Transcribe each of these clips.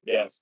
Yes.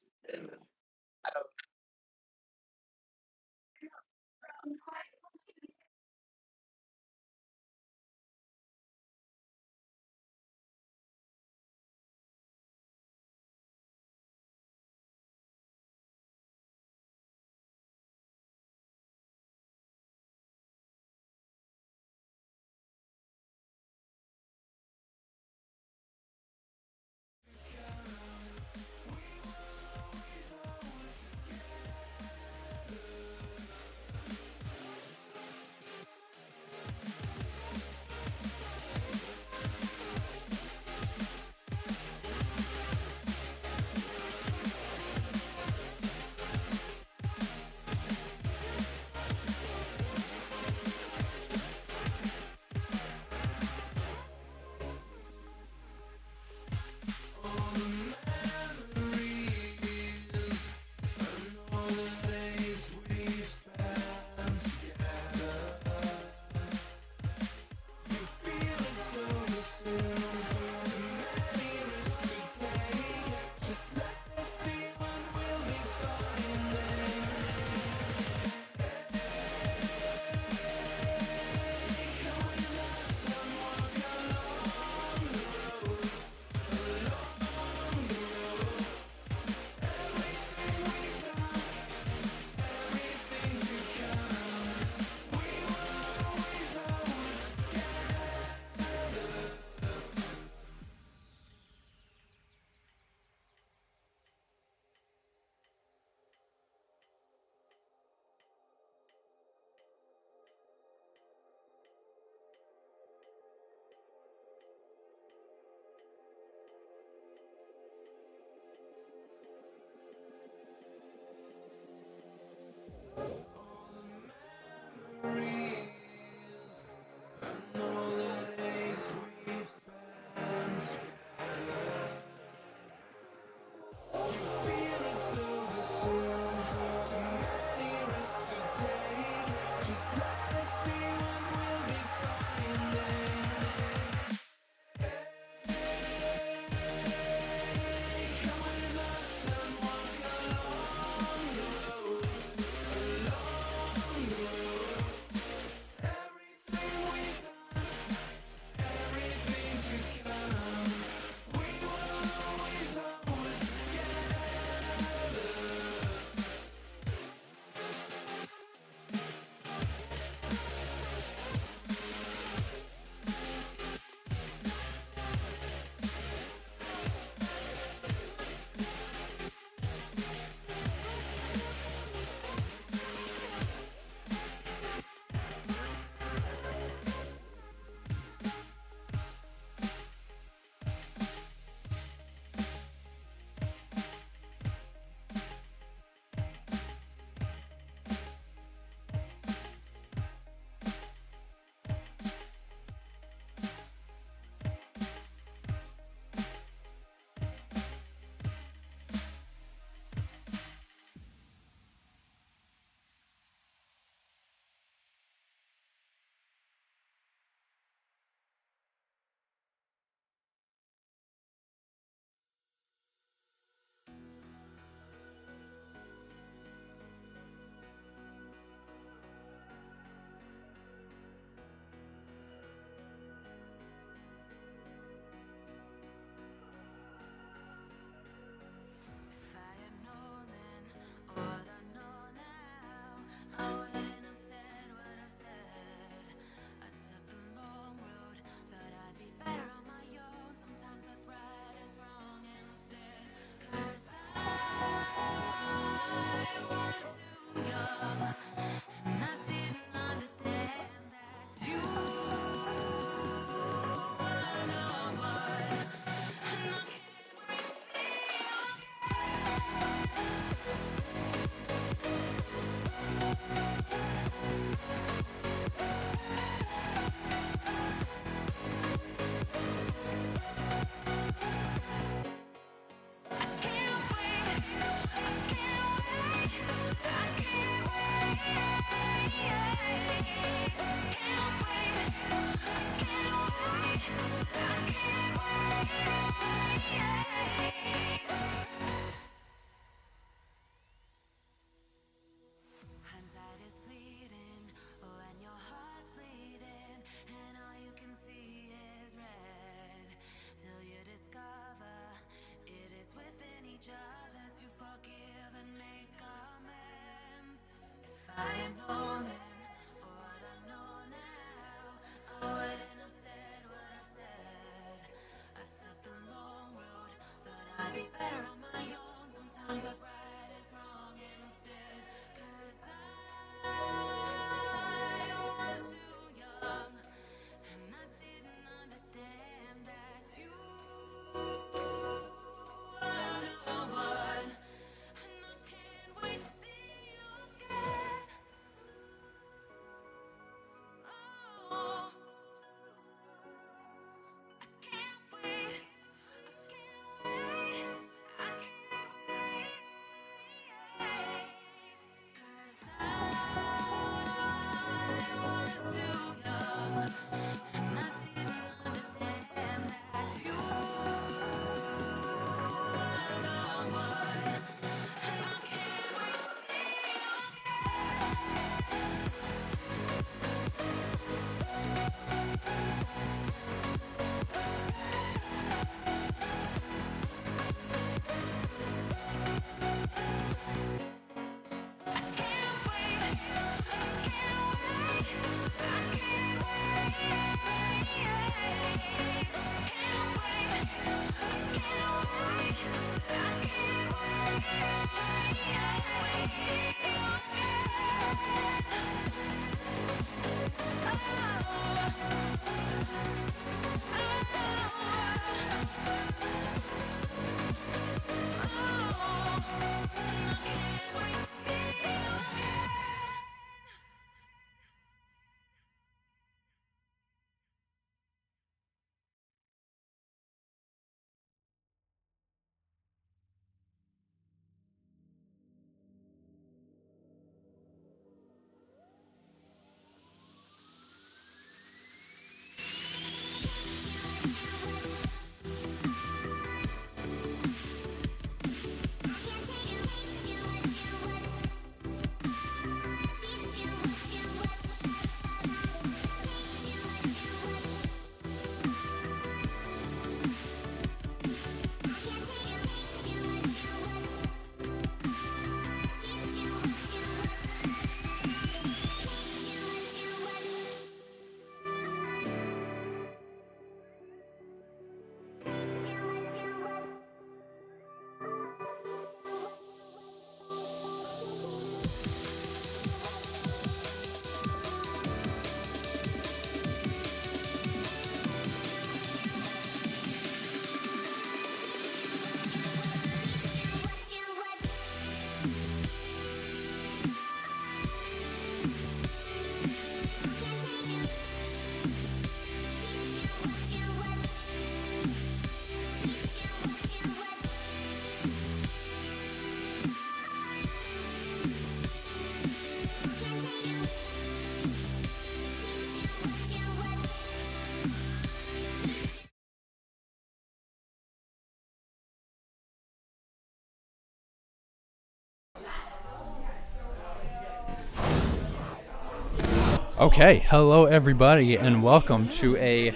Okay, hello everybody, and welcome to a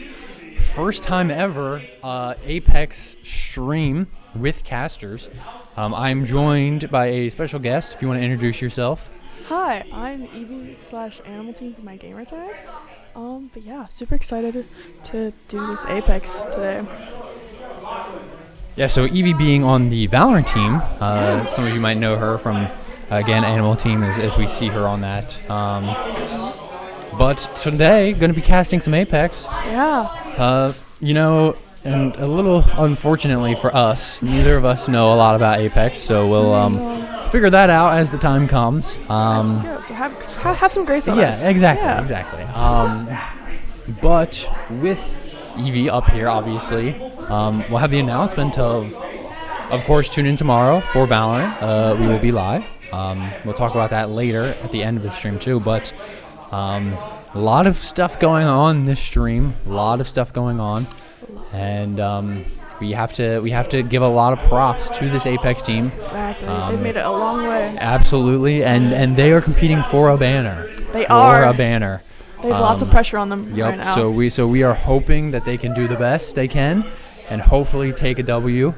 first time ever Apex stream with casters. I'm joined by a special guest. If you want to introduce yourself. Hi, I'm Evie /Animal Team for my gamer tag. But yeah, super excited to do this Apex today. Yeah, so Evie being on the Valorant team, some of you might know her from, again, Animal Team as we see her on that. But today, going to be casting some Apex. Yeah. And a little unfortunately for us, neither of us know a lot about Apex, so we'll figure that out as the time comes. So have some grace on us. Yeah, exactly. But with Evie up here, obviously, we'll have the announcement of course, tune in tomorrow for Valorant. We will be live. We'll talk about that later at the end of the stream too, but a lot of stuff going on this stream. A lot of stuff going on, and we have to give a lot of props to this Apex team. Exactly. They've made it a long way. Absolutely, and they are competing for a banner. They are. For a banner. They have lots of pressure on them right now. So we are hoping that they can do the best they can, and hopefully take a W.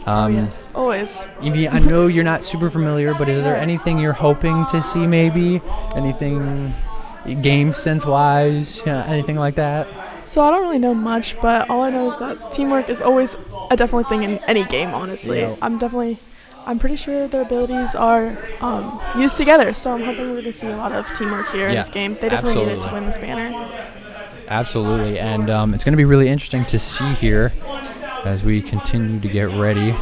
Yes, always. Evie, I know you're not super familiar, but is there anything you're hoping to see? Maybe anything, game sense wise, anything like that? So I don't really know much, but all I know is that teamwork is always a definite thing in any game, honestly. Yeah. I'm pretty sure their abilities are used together, so I'm hoping we're going to see a lot of teamwork here in this game. They definitely need it to win this banner. Absolutely, and it's going to be really interesting to see here as we continue to get ready.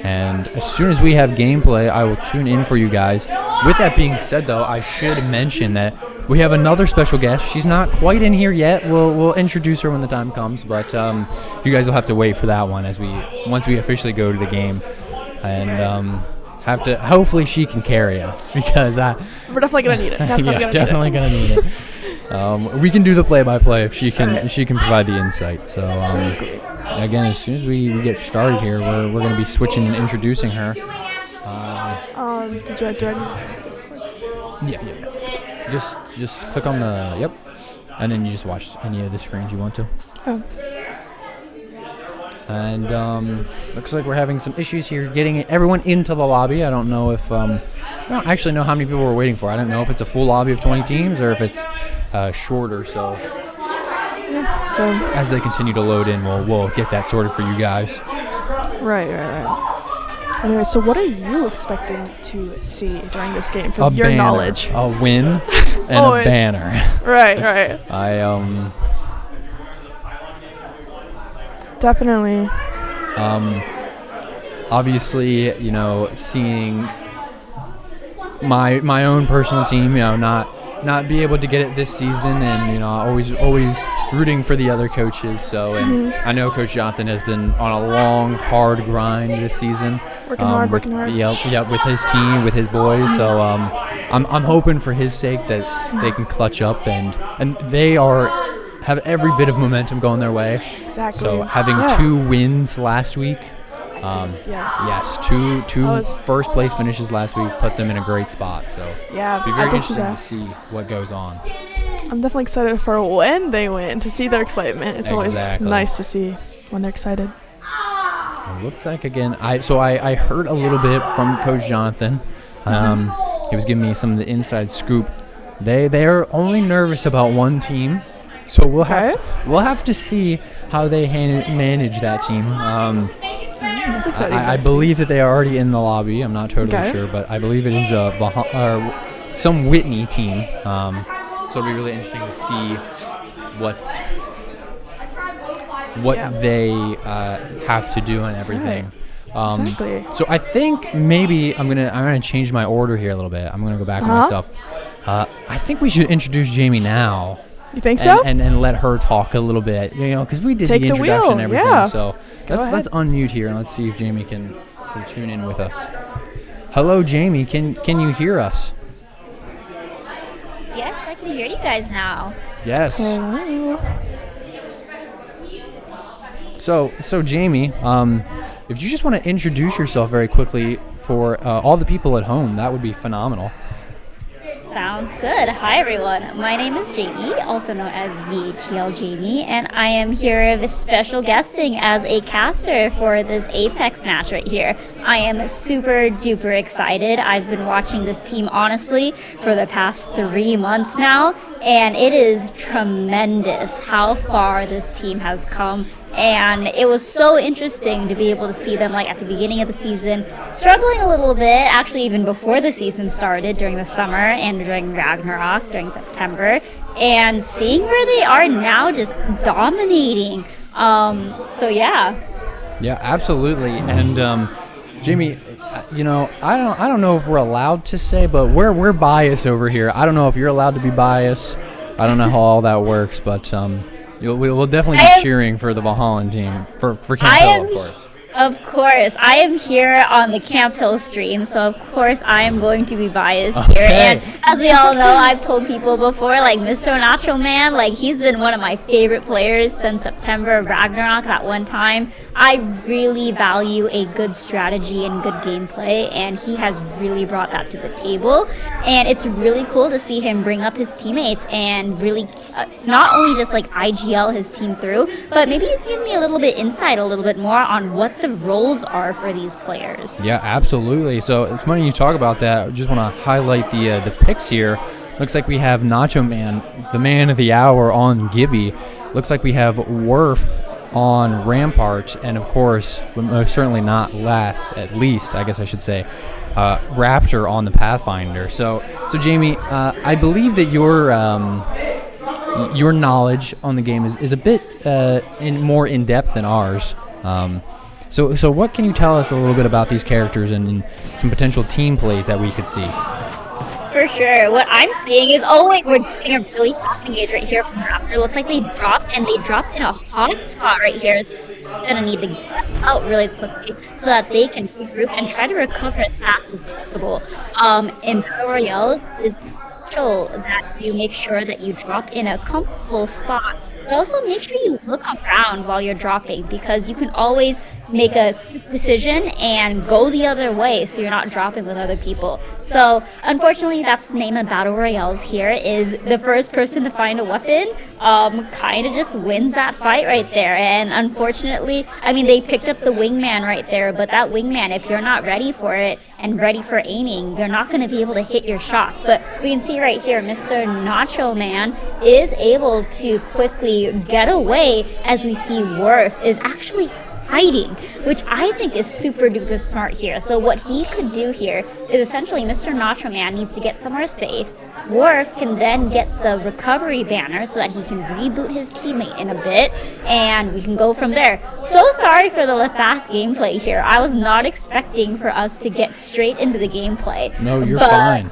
And as soon as we have gameplay, I will tune in for you guys. With that being said, though, I should mention that we have another special guest. She's not quite in here yet. We'll introduce her when the time comes, but you guys will have to wait for that one once we officially go to the game, and hopefully she can carry us, because we're definitely gonna need it. Definitely gonna need it. We can do the play-by-play if she can provide the insight. So again, as soon as we get started here, we're gonna be switching and introducing her. Do I need to check Discord? Yeah. Just click on the and then you just watch any of the screens you want to. Oh. And looks like we're having some issues here getting everyone into the lobby. I don't know if I don't actually know how many people we're waiting for. I don't know if it's a full lobby of 20 teams or if it's shorter. So as they continue to load in, we'll get that sorted for you guys. Right. Anyway, so what are you expecting to see during this game from your banner, knowledge? A win and a banner. Right. Definitely. Obviously, seeing my own personal team, not be able to get it this season, and always rooting for the other coaches. So, and I know Coach Jonathan has been on a long, hard grind this season. Working hard. Yep, with his team, with his boys. So, I'm hoping for his sake that they can clutch up, and they have every bit of momentum going their way. Exactly. So having 2 wins last week. Yes, two first place finishes last week put them in a great spot. So yeah, it'll be very interesting to see what goes on. I'm definitely excited for when they win, to see their excitement. It's always nice to see when they're excited. It looks like, again, I heard a little bit from Coach Jonathan. He was giving me some of the inside scoop. They're only nervous about one team, so we'll have to see how they manage that team. That's exciting. I believe that they are already in the lobby. I'm not totally sure, but I believe it is some Whitney team. So it'll be really interesting to see what they have to do and everything. Right. Exactly. So I think maybe I'm gonna change my order here a little bit. I'm gonna go back on myself. I think we should introduce Jaemi now. You think so? And let her talk a little bit, because we did the introduction and everything. Yeah. So let's unmute here and let's see if Jaemi can tune in with us. Hello, Jaemi. Can you hear us? Yes, I can hear you guys now. Yes. Hello. So Jaemi, if you just want to introduce yourself very quickly for all the people at home, that would be phenomenal. Sounds good. Hi, everyone. My name is Jaemi, also known as VHEL Jaemi, and I am here with special guesting as a caster for this Apex match right here. I am super duper excited. I've been watching this team, honestly, for the past 3 months now, and it is tremendous how far this team has come. And it was so interesting to be able to see them like at the beginning of the season struggling a little bit, actually even before the season started during the summer and during Ragnarok during September, and seeing where they are now just dominating. So yeah. Yeah, absolutely. And Jaemi, I don't know if we're allowed to say, but we're biased over here. I don't know if you're allowed to be biased. I don't know how all that works, but we'll definitely be cheering for the Valhalla team, for CampHill, of course. Of course. I am here on the CampHill stream, so of course I am going to be biased here. And as we all know, I've told people before, like Mr. Nacho Man, like he's been one of my favorite players since September of Ragnarok that one time. I really value a good strategy and good gameplay, and he has really brought that to the table. And it's really cool to see him bring up his teammates and really not only just like IGL his team through, but maybe you can give me a little bit insight, a little bit more on what the roles are for these players. Yeah, absolutely. So it's funny you talk about that. I just want to highlight the picks here. Looks like we have Nacho Man, the man of the hour, on Gibby. Looks like we have Worf on Rampart, and of course, most certainly not last, at least I guess I should say, Raptor on the Pathfinder. So Jaemi, I believe that your knowledge on the game is a bit more in depth than ours. So what can you tell us a little bit about these characters and some potential team plays that we could see? For sure. What I'm seeing is, we're getting a really fast engage right here from Raptor. Looks like they dropped in a hot spot right here. So they're going to need to get out really quickly so that they can regroup and try to recover as fast as possible. In Battle Royale, is crucial that you make sure that you drop in a comfortable spot. But also make sure you look around while you're dropping, because you can always make a quick decision and go the other way so you're not dropping with other people. So unfortunately, that's the name of Battle Royales here, is the first person to find a weapon kind of just wins that fight right there. And unfortunately, I mean, they picked up the wingman right there, but that wingman, if you're not ready for it and ready for aiming, they're not going to be able to hit your shots. But we can see right here, Mr. Nacho Man is able to quickly get away, as we see Worf is actually hiding, which I think is super duper smart here. So what he could do here is essentially Mr. Nacho Man needs to get somewhere safe. Worf can then get the recovery banner so that he can reboot his teammate in a bit, and we can go from there. So sorry for the fast gameplay here. I was not expecting for us to get straight into the gameplay. No, you're fine.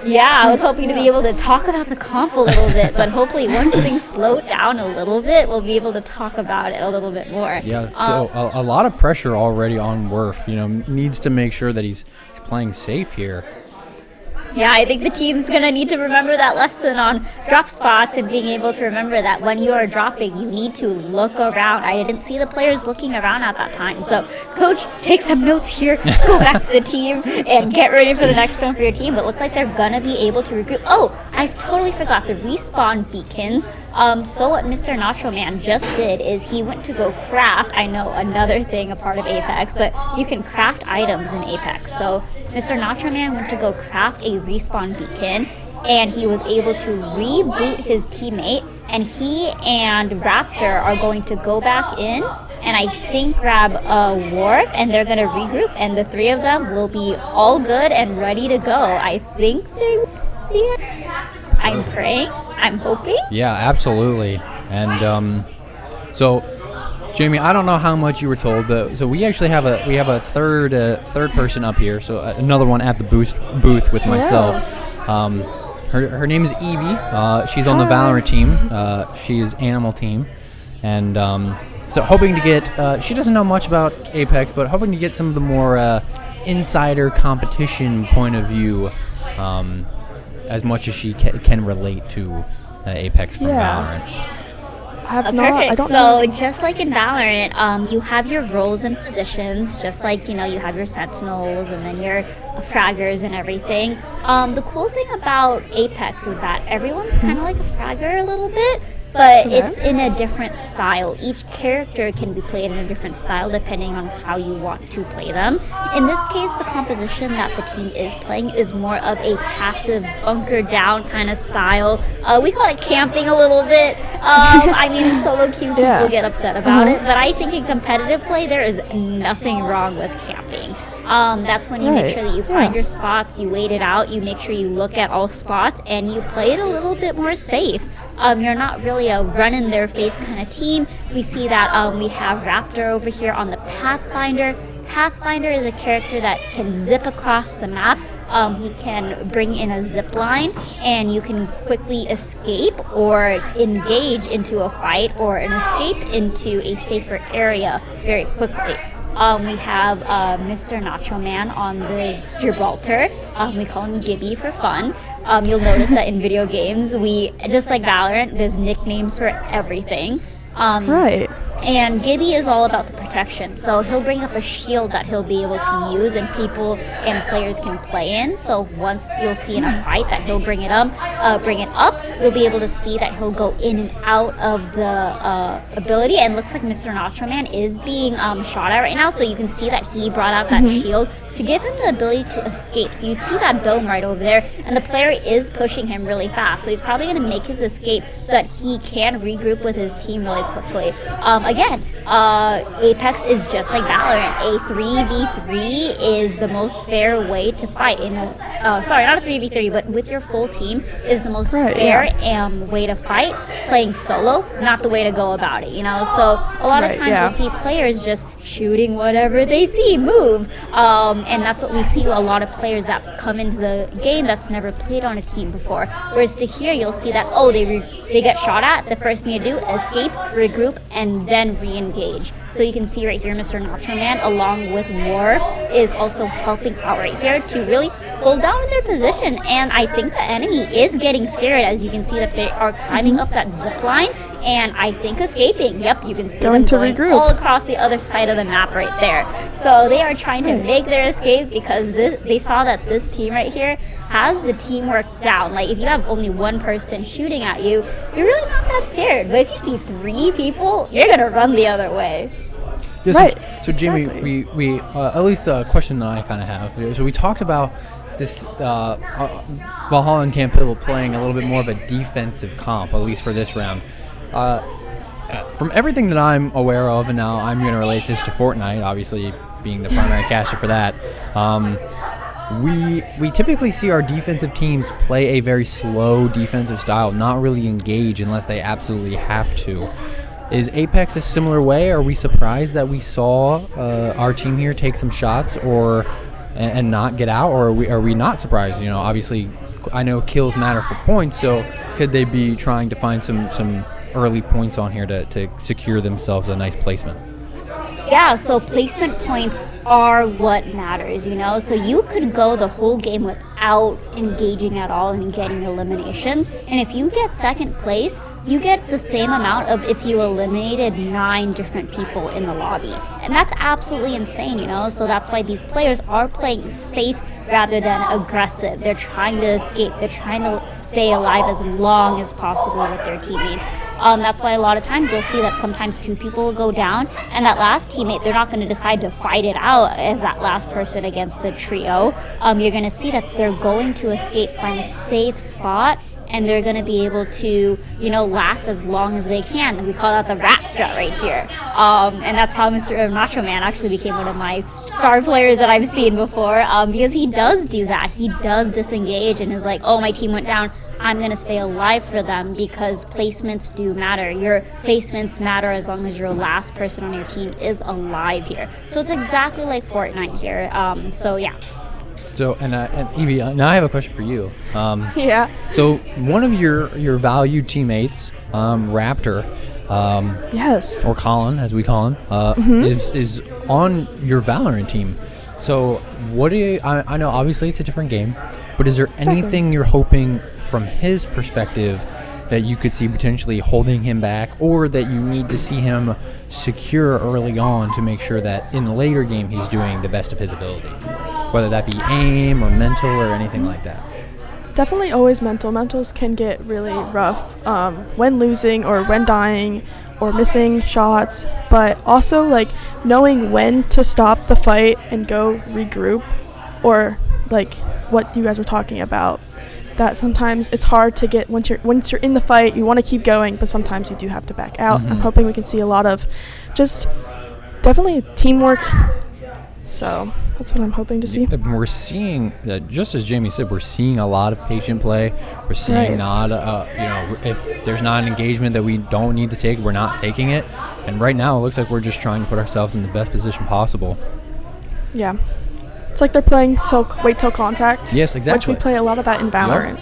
Yeah, I was hoping to be able to talk about the comp a little bit, but hopefully once things slow down a little bit, we'll be able to talk about it a little bit more. Yeah, so a lot of pressure already on Worf. Needs to make sure that he's playing safe here. Yeah, I think the team's going to need to remember that lesson on drop spots and being able to remember that when you are dropping, you need to look around. I didn't see the players looking around at that time. So, coach, take some notes here, go back to the team, and get ready for the next one for your team. But it looks like they're going to be able to regroup. Oh, I totally forgot the respawn beacons. So what Mr. Nacho Man just did is he went to go craft, I know another thing, a part of Apex, but you can craft items in Apex. So Mr. Nacho Man went to go craft a respawn beacon, and he was able to reboot his teammate, and he and Raptor are going to go back in and I think grab a Worf, and they're going to regroup, and the three of them will be all good and ready to go. I think they will see it. I'm praying. I'm hoping. Yeah, absolutely. And so, Jaemi, I don't know how much you were told, but so we actually have a third person up here. So another one at the booth with myself. Her name is Evie. She's on the Valorant team. She is Animal team, and so hoping to get. She doesn't know much about Apex, but hoping to get some of the more insider competition point of view. As much as she can relate to Apex from Valorant. have not. I Perfect. don't So know. just like in Valorant, you have your roles and positions, just like you have your sentinels and then your fraggers and everything. The cool thing about Apex is that everyone's kind of like a fragger a little bit, but Okay. it's in a different style. Each character can be played in a different style depending on how you want to play them. In this case, the composition that the team is playing is more of a passive bunker down kind of style. We call it camping a little bit. I mean, in solo queue, people Yeah. get upset about it, but I think in competitive play, there is nothing wrong with camping. That's when you make Right. sure that you find Yeah. your spots, you wait it out, you make sure you look at all spots, and you play it a little bit more safe. You're not really a run in their face kind of team. We see that we have Raptor over here on the Pathfinder. Pathfinder is a character that can zip across the map. He can bring in a zip line, and you can quickly escape or engage into a fight or an escape into a safer area very quickly. We have Mr. Nacho Man on the Gibraltar. We call him Gibby for fun. You'll notice that in video games, just like Valorant, there's nicknames for everything. Right. And Gibby is all about the protection. So he'll bring up a shield that he'll be able to use and people and players can play in. So once you'll see in a fight that he'll bring it up, you'll be able to see that he'll go in and out of the ability. And it looks like Mr. Nacho Man is being shot at right now. So you can see that he brought out that shield to give him the ability to escape. So you see that dome right over there, and the player is pushing him really fast. So he's probably going to make his escape so that he can regroup with his team really quickly. Again, Apex is just like Valorant. A 3v3 is the most fair way to fight. Sorry, not a 3v3, but with your full team is the most fair way to fight. Playing solo, not the way to go about it, So a lot of times you'll see players just shooting whatever they see move. And that's what we see a lot of players that come into the game that's never played on a team before. Whereas to here, you'll see that, they get shot at. The first thing to do, escape, regroup, and then re-engage. So you can see right here, Mr. Nacho Man, along with War, is also helping out right here to really hold down their position. And I think the enemy is getting scared, as you can see that they are climbing up that zip line and I think escaping. Yep, you can see Going them to going regroup. all across the other side of the map right there. So they are trying to make their escape because they saw that this team right here has the teamwork down. Like, if you have only one person shooting at you, you're really not that scared. But if you see 3 people, you're gonna run the other way. Yes, Right. So Jamie, Exactly. we at least the question that I kind of have. So we talked about this Valhalla and CampHill playing a little bit more of a defensive comp, at least for this round. From everything that I'm aware of, and now I'm going to relate this to Fortnite, obviously being the primary caster for that. We typically see our defensive teams play a very slow defensive style, not really engage unless they absolutely have to. Is Apex a similar way? Are we surprised that we saw our team here take some shots and not get out, or are we not surprised? Obviously, I know kills matter for points, so could they be trying to find some early points on here to secure themselves a nice placement? Yeah, so placement points are what matters, So you could go the whole game without engaging at all and getting eliminations. And if you get second place, you get the same amount of if you eliminated 9 different people in the lobby. And that's absolutely insane, So that's why these players are playing safe rather than aggressive. They're trying to escape. They're trying to stay alive as long as possible with their teammates. That's why a lot of times you'll see that sometimes 2 people will go down, and that last teammate, they're not going to decide to fight it out as that last person against a trio. You're going to see that they're going to escape, find a safe spot, and they're going to be able to, last as long as they can. And we call that the rat strut right here. And that's how Mr. Nacho Man actually became one of my star players that I've seen before, because he does do that. He does disengage and is like, oh, my team went down. I'm going to stay alive for them, because placements do matter. Your placements matter as long as your last person on your team is alive here. So it's exactly like Fortnite here. So, yeah. So, and Evie, now I have a question for you. Yeah. So one of your valued teammates, Raptor, Yes. or Colin, as we call him, is on your Valorant team. So what do you? I know obviously it's a different game, but is there anything you're hoping from his perspective that you could see potentially holding him back, or that you need to see him secure early on to make sure that in the later game he's doing the best of his ability, whether that be aim or mental or anything like that? Definitely always mental. Mentals can get really rough when losing or when dying or missing shots, but also like knowing when to stop the fight and go regroup, or like what you guys were talking about, that sometimes it's hard to get once you're in the fight, you want to keep going, but sometimes you do have to back out. I'm hoping we can see a lot of just definitely teamwork. So that's what I'm hoping to see. We're seeing, just as Jaemi said, we're seeing a lot of patient play. We're seeing not, if there's not an engagement that we don't need to take, we're not taking it. And right now, it looks like we're just trying to put ourselves in the best position possible. Yeah. It's like they're playing wait till contact. Yes, exactly. Which we play a lot of that in Valorant.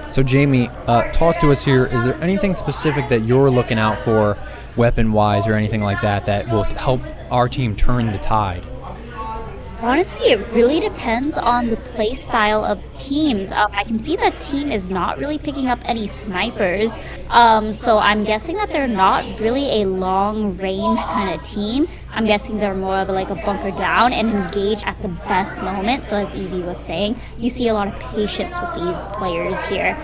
Yep. So, Jaemi, talk to us here. Is there anything specific that you're looking out for, weapon-wise or anything like that, that will help our team turn the tide? Honestly, it really depends on the play style of teams. I can see that team is not really picking up any snipers, so I'm guessing that they're not really a long-range kind of team. I'm guessing they're more of like a bunker down and engage at the best moment. So as Evie was saying, you see a lot of patience with these players here.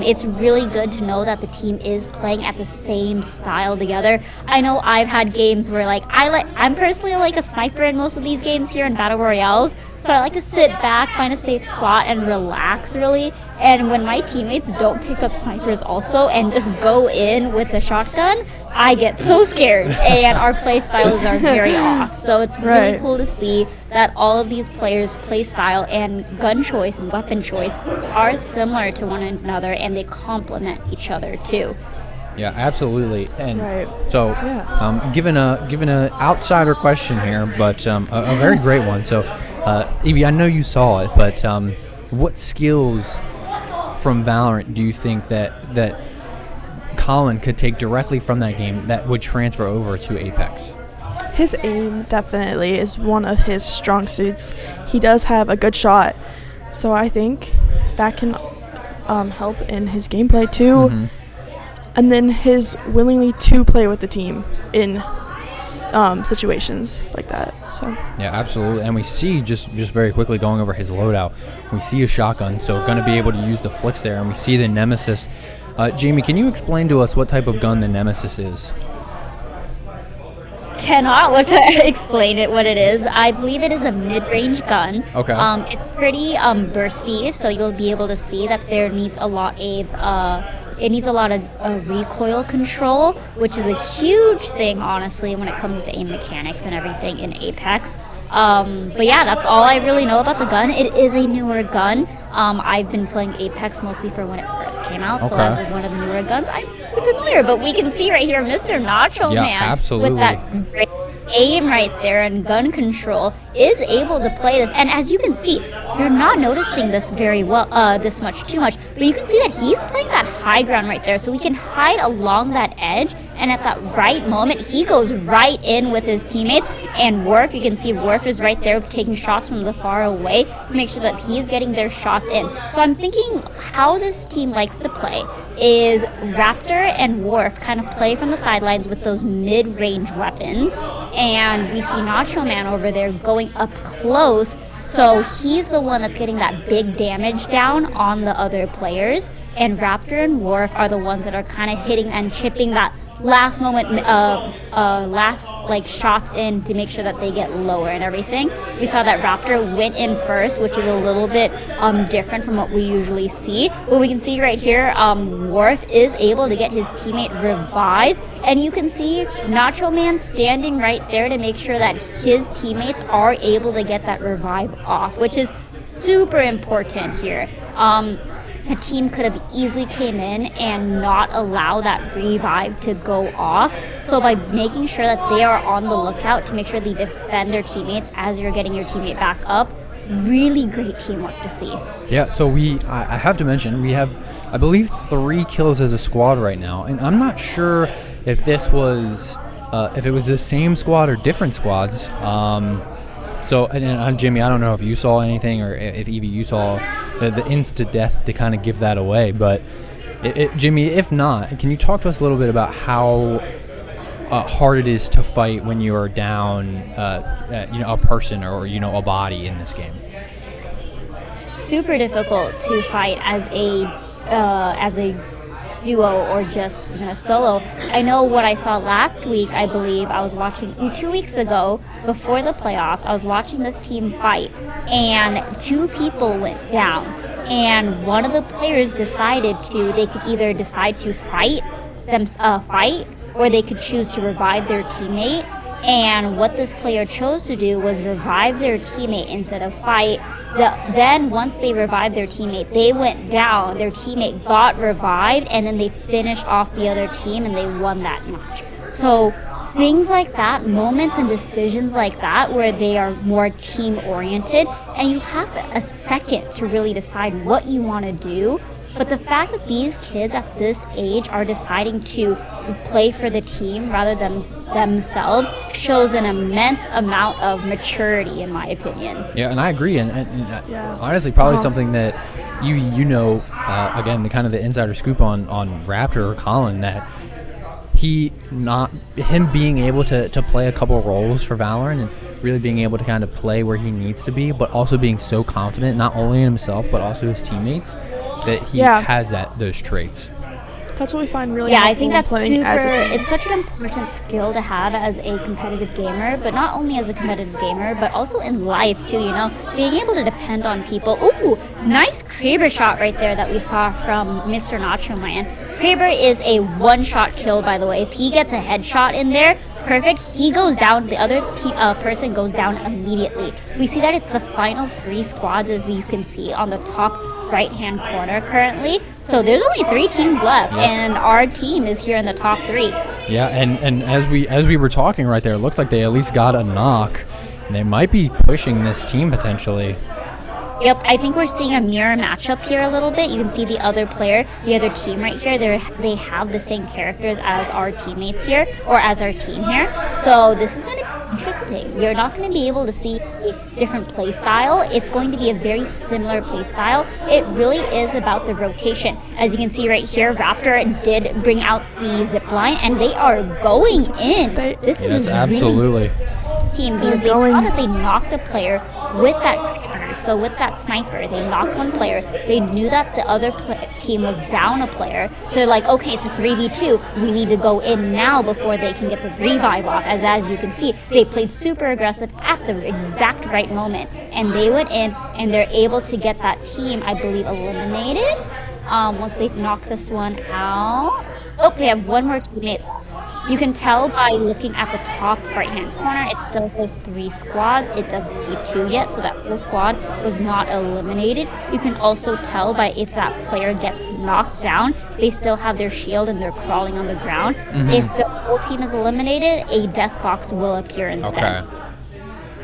It's really good to know that the team is playing at the same style together. I know I've had games where I'm personally like a sniper in most of these games here in Battle Royales. So I like to sit back, find a safe spot, and relax, really. And when my teammates don't pick up snipers also and just go in with a shotgun, I get so scared, and our play styles are very off. So it's really cool to see that all of these players' play style and gun choice and weapon choice are similar to one another, and they complement each other too. Yeah, absolutely. And so, given a outsider question here, but a very great one. So, Evie, I know you saw it, but what skills from Valorant do you think that Colin could take directly from that game that would transfer over to Apex? His aim definitely is one of his strong suits. He does have a good shot, so I think that can help in his gameplay too. And then his willingly to play with the team in situations like that. So yeah, absolutely. And we see just very quickly going over his loadout, we see a shotgun, so going to be able to use the flicks there, and we see the Nemesis. Jaemi, can you explain to us what type of gun the Nemesis is? Cannot explain it what it is. I believe it is a mid-range gun. Okay. It's pretty bursty, so you'll be able to see that there needs a lot of recoil control, which is a huge thing, honestly, when it comes to aim mechanics and everything in Apex. But yeah, that's all I really know about the gun. It is a newer gun. I've been playing Apex mostly for when it first came out, so as one of the newer guns, I'm familiar. But we can see right here, Mr. Nacho Man, absolutely, with that great aim right there and gun control, is able to play this. And as you can see, you're not noticing this very well, too much, but you can see that he's playing that high ground right there, so he can hide along that edge, and at that right moment, he goes right in with his teammates. And Worf, you can see Worf is right there taking shots from the far away to make sure that he's getting their shots in. So I'm thinking how this team likes to play is Raptor and Worf kind of play from the sidelines with those mid-range weapons, and we see Nacho Man over there going up close, so he's the one that's getting that big damage down on the other players, and Raptor and Worf are the ones that are kind of hitting and chipping that last moment, shots in to make sure that they get lower and everything. We saw that Raptor went in first, which is a little bit different from what we usually see. But we can see right here, Worf is able to get his teammate revived, and you can see Nacho Man standing right there to make sure that his teammates are able to get that revive off, which is super important here. A team could have easily came in and not allow that revive to go off. So by making sure that they are on the lookout to make sure they defend their teammates as you're getting your teammate back up, really great teamwork to see. Yeah, so I have to mention, we have, I believe, 3 kills as a squad right now. And I'm not sure if this was, if it was the same squad or different squads. So, and Jaemi, I don't know if you saw anything, or if Evie, you saw the insta-death to kind of give that away, but Jimmy, if not, can you talk to us a little bit about how hard it is to fight when you are down, a person or a body in this game? Super difficult to fight as a duo or just solo. I know what I saw last week. I believe I was watching 2 weeks ago before the playoffs. I was watching this team fight, and 2 people went down. And one of the players decided they could either decide to fight, or they could choose to revive their teammate. And what this player chose to do was revive their teammate instead of fight. Then once they revived their teammate, they went down. Their teammate got revived, and then they finished off the other team, and they won that match. So things like that, moments and decisions like that, where they are more team-oriented, and you have a second to really decide what you want to do. But the fact that these kids at this age are deciding to play for the team rather than themselves shows an immense amount of maturity, in my opinion. Yeah, and I agree. And honestly, probably something that again, the kind of the insider scoop on Raptor or Colin, that him being able to play a couple roles for Valorant and really being able to kind of play where he needs to be, but also being so confident, not only in himself, but also his teammates, that he has those traits. That's what we find really I think that's super, it's such an important skill to have as a competitive gamer, but not only as a competitive gamer, but also in life too, being able to depend on people. Ooh, nice Kraber shot right there that we saw from Mr. Nacho Man. Kraber is a one-shot kill, by the way. If he gets a headshot in there, perfect. He goes down, the other person goes down immediately. We see that it's the final 3 squads, as you can see on the top right-hand corner currently. So there's only 3 teams left, and our team is here in the top 3. Yeah, and as we were talking right there, it looks like they at least got a knock, and they might be pushing this team potentially. Yep, I think we're seeing a mirror matchup here a little bit. You can see the other team right here. They have the same characters as our teammates here, or as our team here. So this is going to be interesting. You're not going to be able to see a different play style. It's going to be a very similar play style. It really is about the rotation. As you can see right here, Raptor did bring out the zip line, and they are going in. This is absolutely team, because they saw that they knocked the player with that. So with that sniper, they knocked one player. They knew that the other team was down a player. So they're like, okay, it's a 3v2. We need to go in now before they can get the revive off. As you can see, they played super aggressive at the exact right moment. And they went in, and they're able to get that team, I believe, eliminated. Once they've knocked this one out. Oh, they have one more teammate. You can tell by looking at the top right-hand corner, it still has 3 squads. It doesn't need 2 yet, so that whole squad was not eliminated. You can also tell by if that player gets knocked down, they still have their shield and they're crawling on the ground. Mm-hmm. If the whole team is eliminated, a death box will appear instead.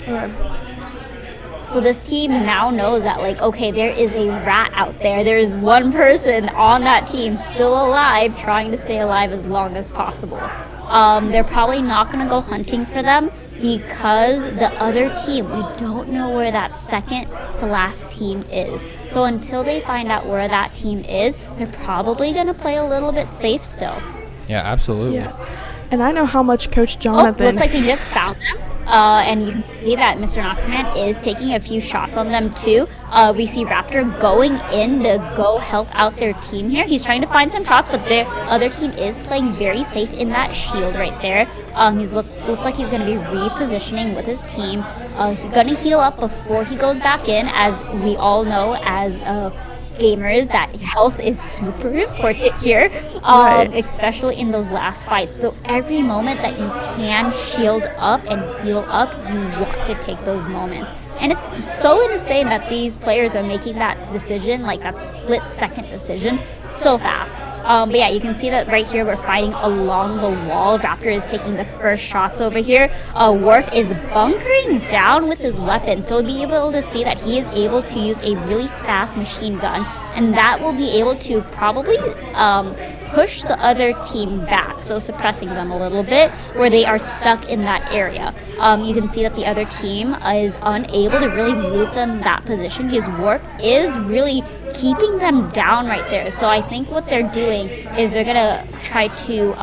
Okay. So this team now knows that, okay, there is a rat out there. There is one person on that team still alive, trying to stay alive as long as possible. They're probably not going to go hunting for them because the other team, we don't know where that second to last team is. So until they find out where that team is, they're probably going to play a little bit safe still. Yeah, absolutely. Yeah. And I know how much Coach Jonathan... looks like he just found them. And you can see that Mr. Knockman is taking a few shots on them too. We see Raptor going in to go help out their team here. He's trying to find some shots, but the other team is playing very safe in that shield right there. Looks like he's going to be repositioning with his team. He's going to heal up before he goes back in, as we all know as gamers that health is super important here, especially in those last fights. So every moment that you can shield up and heal up, you want to take those moments. And it's so insane that these players are making that decision, that split-second decision, so fast. But yeah, you can see that right here we're fighting along the wall. Raptor is taking the first shots over here. Worf is bunkering down with his weapon, so we'll be able to see that he is able to use a really fast machine gun, and that will be able to probably push the other team back, so suppressing them a little bit where they are stuck in that area. You can see that the other team is unable to really move them that position because Warp is really keeping them down right there. So I think what they're doing is they're going to try to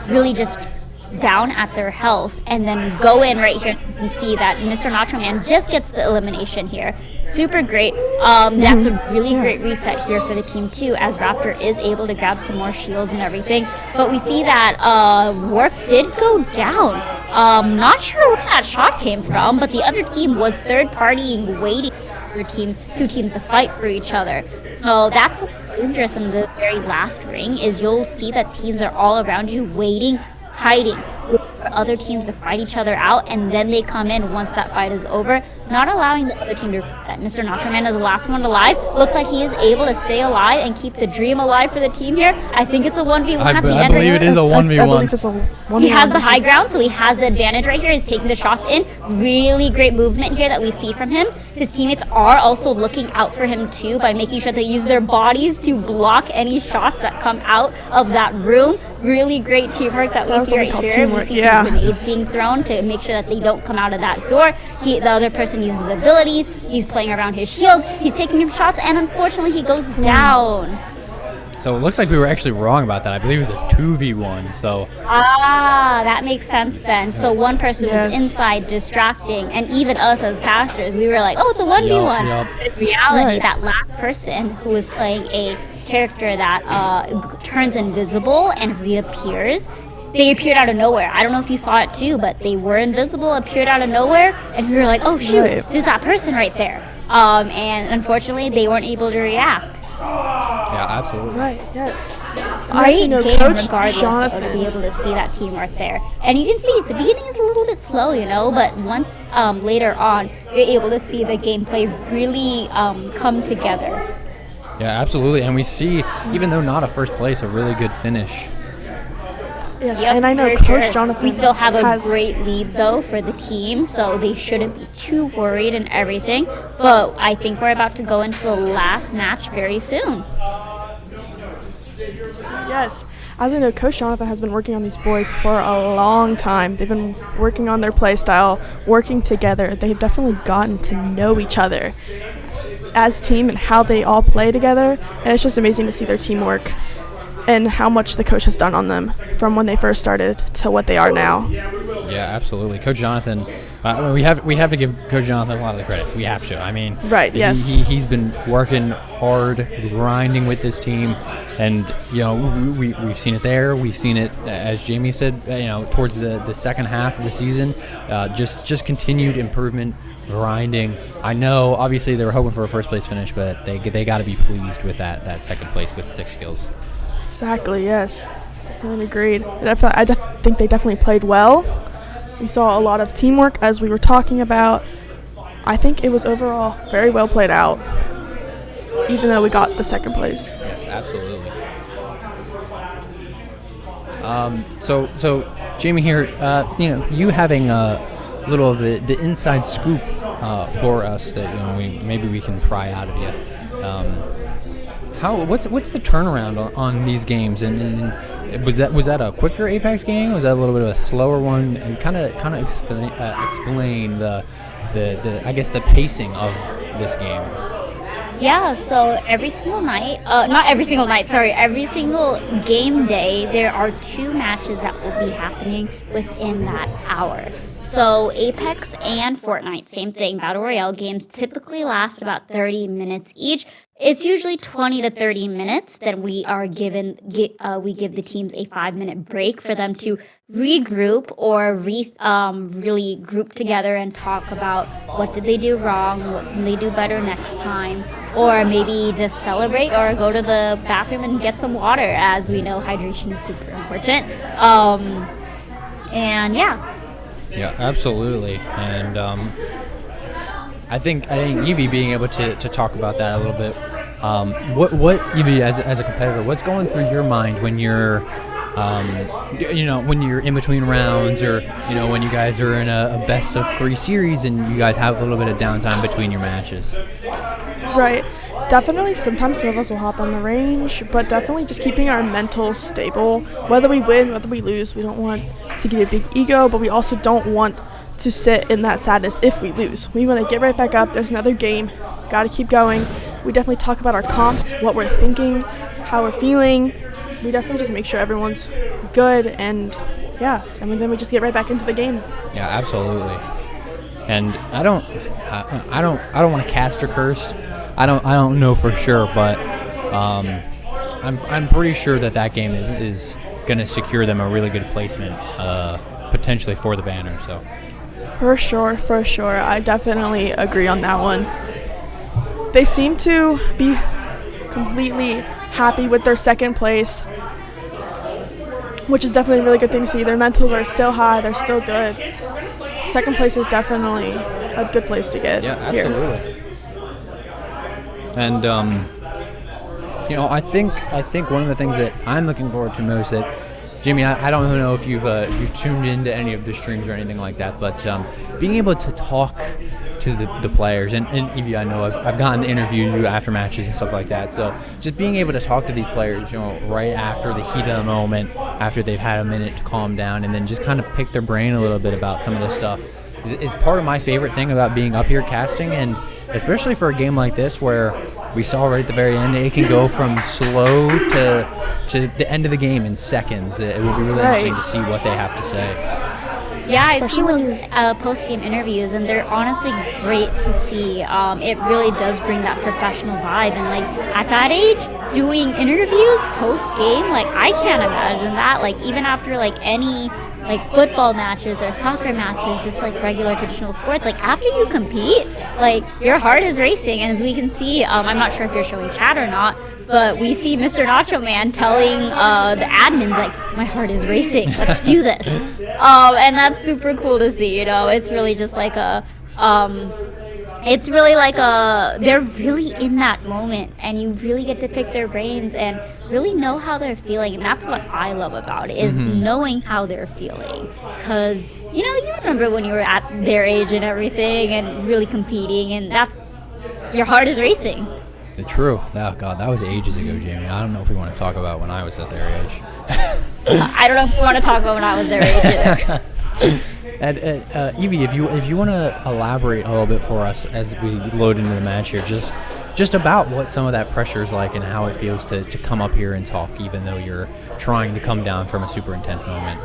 really just down at their health and then go in right here and see that Mr. Nacho Man just gets the elimination here. Super great. That's a really great reset here for the team too, as Raptor is able to grab some more shields and everything. But we see that Warp did go down. Not sure where that shot came from, but the other team was third partying, waiting for two teams to fight for each other. So that's dangerous in the very last ring, is you'll see that teams are all around you waiting, hiding for other teams to fight each other out, and then they come in once that fight is over, not allowing the other team to that Mr. Nacho Man is the last one alive. Looks like he is able to stay alive and keep the dream alive for the team here. I think it's a 1v1 at the end. I believe it is a 1v1. I believe it's a 1v1. He has the high ground, so he has the advantage right here. He's taking the shots in. Really great movement here that we see from him. His teammates are also looking out for him too by making sure they use their bodies to block any shots that come out of that room. Really great teamwork that we see right here. We see some grenades being thrown to make sure that they don't come out of that door. The other person uses the abilities. He's playing around his shield. He's taking him shots, and unfortunately, he goes down. So it looks like we were actually wrong about that. I believe it was a 2v1. So that makes sense then. So one person was inside distracting, and even us as casters, we were like, oh, it's a 1v1. Yep. In reality, that last person who was playing a character that turns invisible and reappears, they appeared out of nowhere. I don't know if you saw it too, but they were invisible, appeared out of nowhere, and we were like, oh shoot, there's that person right there. And unfortunately, they weren't able to react. Yeah, absolutely. Right, yes. Great game Coach regardless, Jonathan, though, to be able to see that teamwork there. And you can see the beginning is a little bit slow, you know, but once later on, you're able to see the gameplay really come together. Yeah, absolutely. And we see, even though not a first place, a really good finish. Yes, Yep, and I know Coach Jonathan. We still have a great lead though for the team, so they shouldn't be too worried and everything. But I think we're about to go into the last match very soon. Yes, as we know, Coach Jonathan has been working on these boys for a long time. They've been working on their play style, working together. They've definitely gotten to know each other as a team and how they all play together. And it's just amazing to see their teamwork and how much the coach has done on them from when they first started to what they are now. Yeah, absolutely. Coach Jonathan, we have to give Coach Jonathan a lot of the credit. We have to. I mean, right? Yes, he's been working hard, grinding with this team, and you know we've seen it there. We've seen it, as Jaemi said, you know, towards the second half of the season. Just continued improvement, grinding. I know, obviously, they were hoping for a first place finish, but they got to be pleased with that second place with 6 kills. Exactly, yes. Definitely agreed. I think they definitely played well. We saw a lot of teamwork, as we were talking about. I think it was overall very well played out, even though we got the second place. Yes, absolutely. So Jaemi here, you know, you having a little of the inside scoop for us that, you know, maybe we can pry out of you. What's the turnaround on these games, and was that a quicker Apex game? Was that a little bit of a slower one? And kind of explain the I guess the pacing of this game. Yeah, so every single night, every single game day, there are 2 matches that will be happening within that hour. So Apex and Fortnite, same thing. Battle Royale games typically last about 30 minutes each. It's usually 20 to 30 minutes. Then we are we give the teams a 5-minute break for them to regroup or really group together and talk about what did they do wrong, what can they do better next time, or maybe just celebrate or go to the bathroom and get some water. As we know, hydration is super important. And yeah. Yeah, absolutely. And I think Evie being able to talk about that a little bit. What Evie, as a competitor, what's going through your mind when you're when you're in between rounds, or you know, when you guys are in a best of 3 series and you guys have a little bit of downtime between your matches? Right. Definitely, sometimes some of us will hop on the range, but definitely just keeping our mental stable. Whether we win, whether we lose, we don't want to get a big ego, but we also don't want to sit in that sadness if we lose. We want to get right back up. There's another game. Got to keep going. We definitely talk about our comps, what we're thinking, how we're feeling. We definitely just make sure everyone's good, and yeah, and then we just get right back into the game. Yeah, absolutely. And I don't want to cast or curse. I don't know for sure, but I'm pretty sure that game is going to secure them a really good placement, potentially for the banner. So. For sure. I definitely agree on that one. They seem to be completely happy with their second place, which is definitely a really good thing to see. Their mentals are still high. They're still good. Second place is definitely a good place to get. Yeah, absolutely. Here. And I think one of the things that I'm looking forward to most, that Jaemi, I don't know if you've tuned into any of the streams or anything like that, but being able to talk to the players, and Evie, I know I've gotten to interview you after matches and stuff like that, so just being able to talk to these players, right after the heat of the moment, after they've had a minute to calm down, and then just kind of pick their brain a little bit about some of this stuff is part of my favorite thing about being up here casting, and especially for a game like this where we saw right at the very end, it can go from slow to the end of the game in seconds. It would be really interesting to see what they have to say. Yeah, I've seen those post-game interviews, and they're honestly great to see. It really does bring that professional vibe, and at that age, doing interviews post-game, I can't imagine that. Even after any football matches or soccer matches, just regular traditional sports, after you compete, your heart is racing. And as we can see, I'm not sure if you're showing chat or not, but we see Mr. Nacho Man telling the admins, my heart is racing, let's do this. And that's super cool to see. It's really just it's really they're really in that moment, and you really get to pick their brains and really know how they're feeling. And that's what I love about it, is knowing how they're feeling. Because, you remember when you were at their age and everything and really competing, and your heart is racing. True. Oh, God, that was ages ago, Jaemi. I don't know if we want to talk about when I was at their age. I don't know if we want to talk about when I was their age either. And Evie, if you want to elaborate a little bit for us as we load into the match here, just about what some of that pressure is like and how it feels to come up here and talk, even though you're trying to come down from a super intense moment.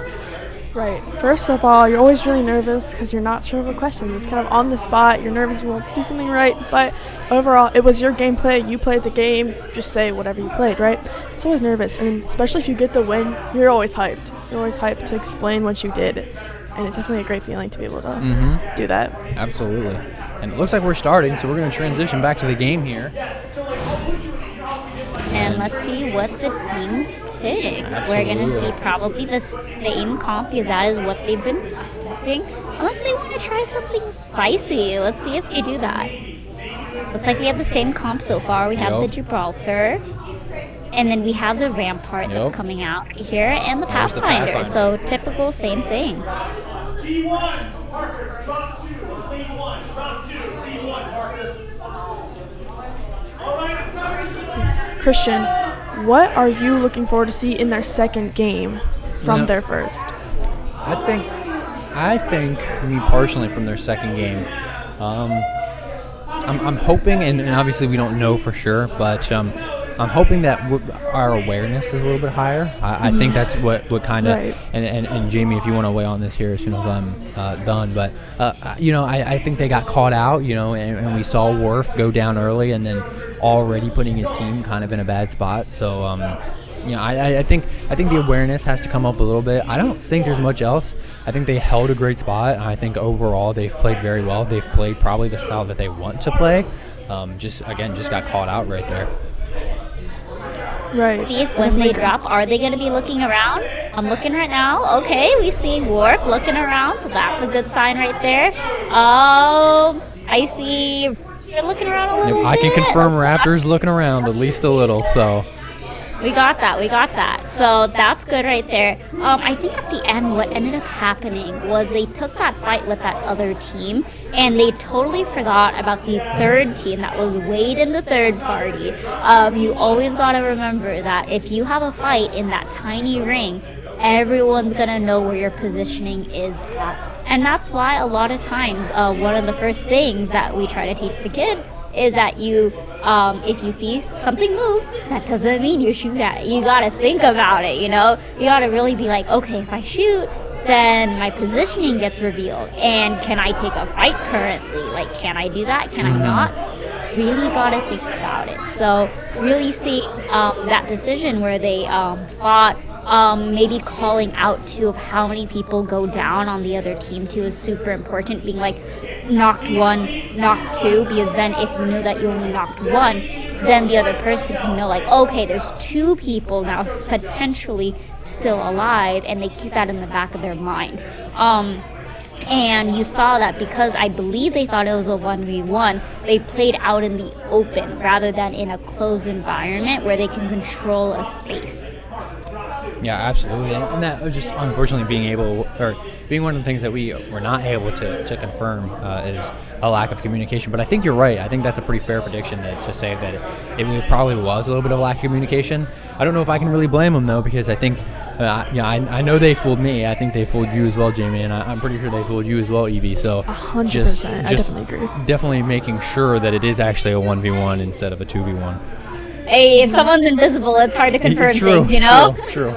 Right. First of all, you're always really nervous because you're not sure of a question. It's kind of on the spot. You're nervous you won't do something right. But overall, it was your gameplay. You played the game. Just say whatever you played, right? It's always nervous. And especially if you get the win, you're always hyped. You're always hyped to explain what you did. And it's definitely a great feeling to be able to do that. Absolutely. And it looks like we're starting, so we're going to transition back to the game here. And let's see what the teams pick. We're going to see probably the same comp, because that is what they've been practicing. Unless they want to try something spicy. Let's see if they do that. Looks like we have the same comp so far. We have the Gibraltar. And then we have the Rampart that's coming out here, and the Pathfinder. So typical, same thing. D1, Parker, cross 2, D1, cross 2, D1, Parker. All right, Christian, what are you looking forward to see in their second game from their first? I think me personally from their second game, I'm hoping, and obviously we don't know for sure, but I'm hoping that our awareness is a little bit higher. I think that's what kind of, and Jaemi, if you want to weigh on this here as soon as I'm done, but I think they got caught out, and we saw Worf go down early and then already putting his team kind of in a bad spot. So I think the awareness has to come up a little bit. I don't think there's much else. I think they held a great spot. I think overall they've played very well. They've played probably the style that they want to play. Just got caught out right there. Right. See if when they drop, are they going to be looking around? I'm looking right now. Okay, we see Worf looking around, so that's a good sign right there. I see you're looking around a little bit. I can confirm Raptors looking around at least a little, so. We got that. We got that. So that's good right there. I think at the end, what ended up happening was they took that fight with that other team, and they totally forgot about the third team that was weighed in the third party. You always got to remember that if you have a fight in that tiny ring, everyone's going to know where your positioning is at. And that's why a lot of times one of the first things that we try to teach the kids is that you, if you see something move, that doesn't mean you shoot at it. You gotta think about it, you know? You gotta really be like, okay, if I shoot, then my positioning gets revealed. And can I take a fight currently? Like, can I do that? Can I not? Really gotta think about it. So really see that decision where they fought, maybe calling out too of how many people go down on the other team too is super important. Being like, knocked one, knocked two, because then if you know that you only knocked one, then the other person can know like, okay, there's two people now potentially still alive, and they keep that in the back of their mind. And you saw that because I believe they thought it was a 1v1, they played out in the open rather than in a closed environment where they can control a space. Yeah, absolutely. And that was just unfortunately being one of the things that we were not able to confirm is a lack of communication. But I think you're right. I think that's a pretty fair prediction to say that it probably was a little bit of lack of communication. I don't know if I can really blame them, though, because I think, I know they fooled me. I think they fooled you as well, Jaemi, and I'm pretty sure they fooled you as well, Evie. So 100%. I definitely agree. Definitely making sure that it is actually a 1v1 instead of a 2v1. Hey, if someone's invisible, it's hard to confirm things, you know? True.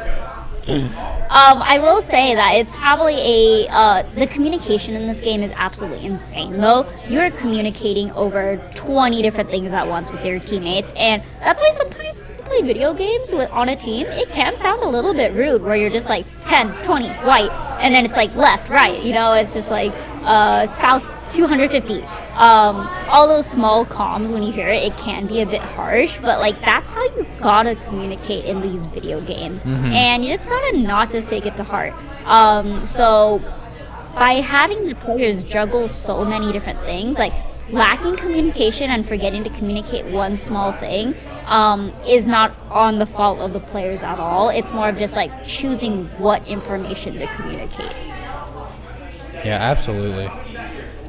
I will say that it's probably the communication in this game is absolutely insane, though. You're communicating over 20 different things at once with your teammates, and that's why sometimes you play video games on a team, it can sound a little bit rude, where you're just like 10, 20, right, and then it's like left, right, you know, it's just like south 250. All those small comms, when you hear it, it can be a bit harsh, but like that's how you gotta communicate in these video games, and you just gotta not just take it to heart. So by having the players juggle so many different things, like lacking communication and forgetting to communicate one small thing is not on the fault of the players at all. It's more of just like choosing what information to communicate. Yeah, absolutely.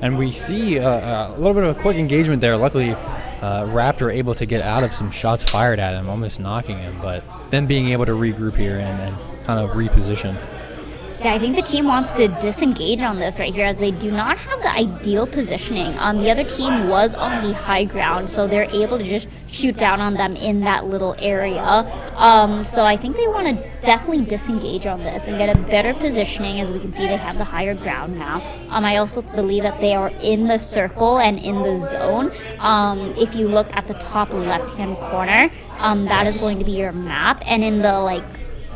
And we see a little bit of a quick engagement there. Luckily, Raptor able to get out of some shots fired at him, almost knocking him, but then being able to regroup here and kind of reposition. Yeah, I think the team wants to disengage on this right here, as they do not have the ideal positioning. The other team was on the high ground, so they're able to just shoot down on them in that little area. So I think they want to definitely disengage on this and get a better positioning. As we can see, they have the higher ground now. I also believe that they are in the circle and in the zone. If you look at the top left-hand corner, that is going to be your map, and in the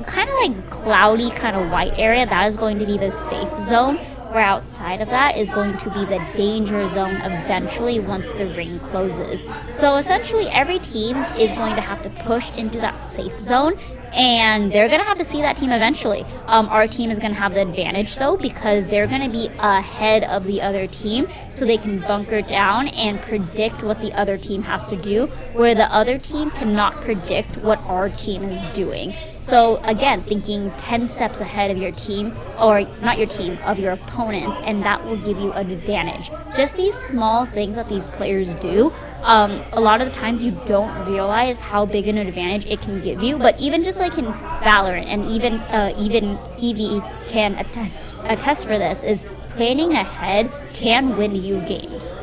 kind of like cloudy kind of white area, that is going to be the safe zone, where outside of that is going to be the danger zone eventually once the ring closes. So essentially every team is going to have to push into that safe zone, and they're going to have to see that team eventually. Our team is going to have the advantage though, because they're going to be ahead of the other team, so they can bunker down and predict what the other team has to do, where the other team cannot predict what our team is doing. So again, thinking 10 steps ahead of your team, or not your team, of your opponents, and that will give you an advantage. Just these small things that these players do, a lot of the times you don't realize how big an advantage it can give you. But even just like in Valorant, and even Evie can attest for this, is planning ahead can win you games.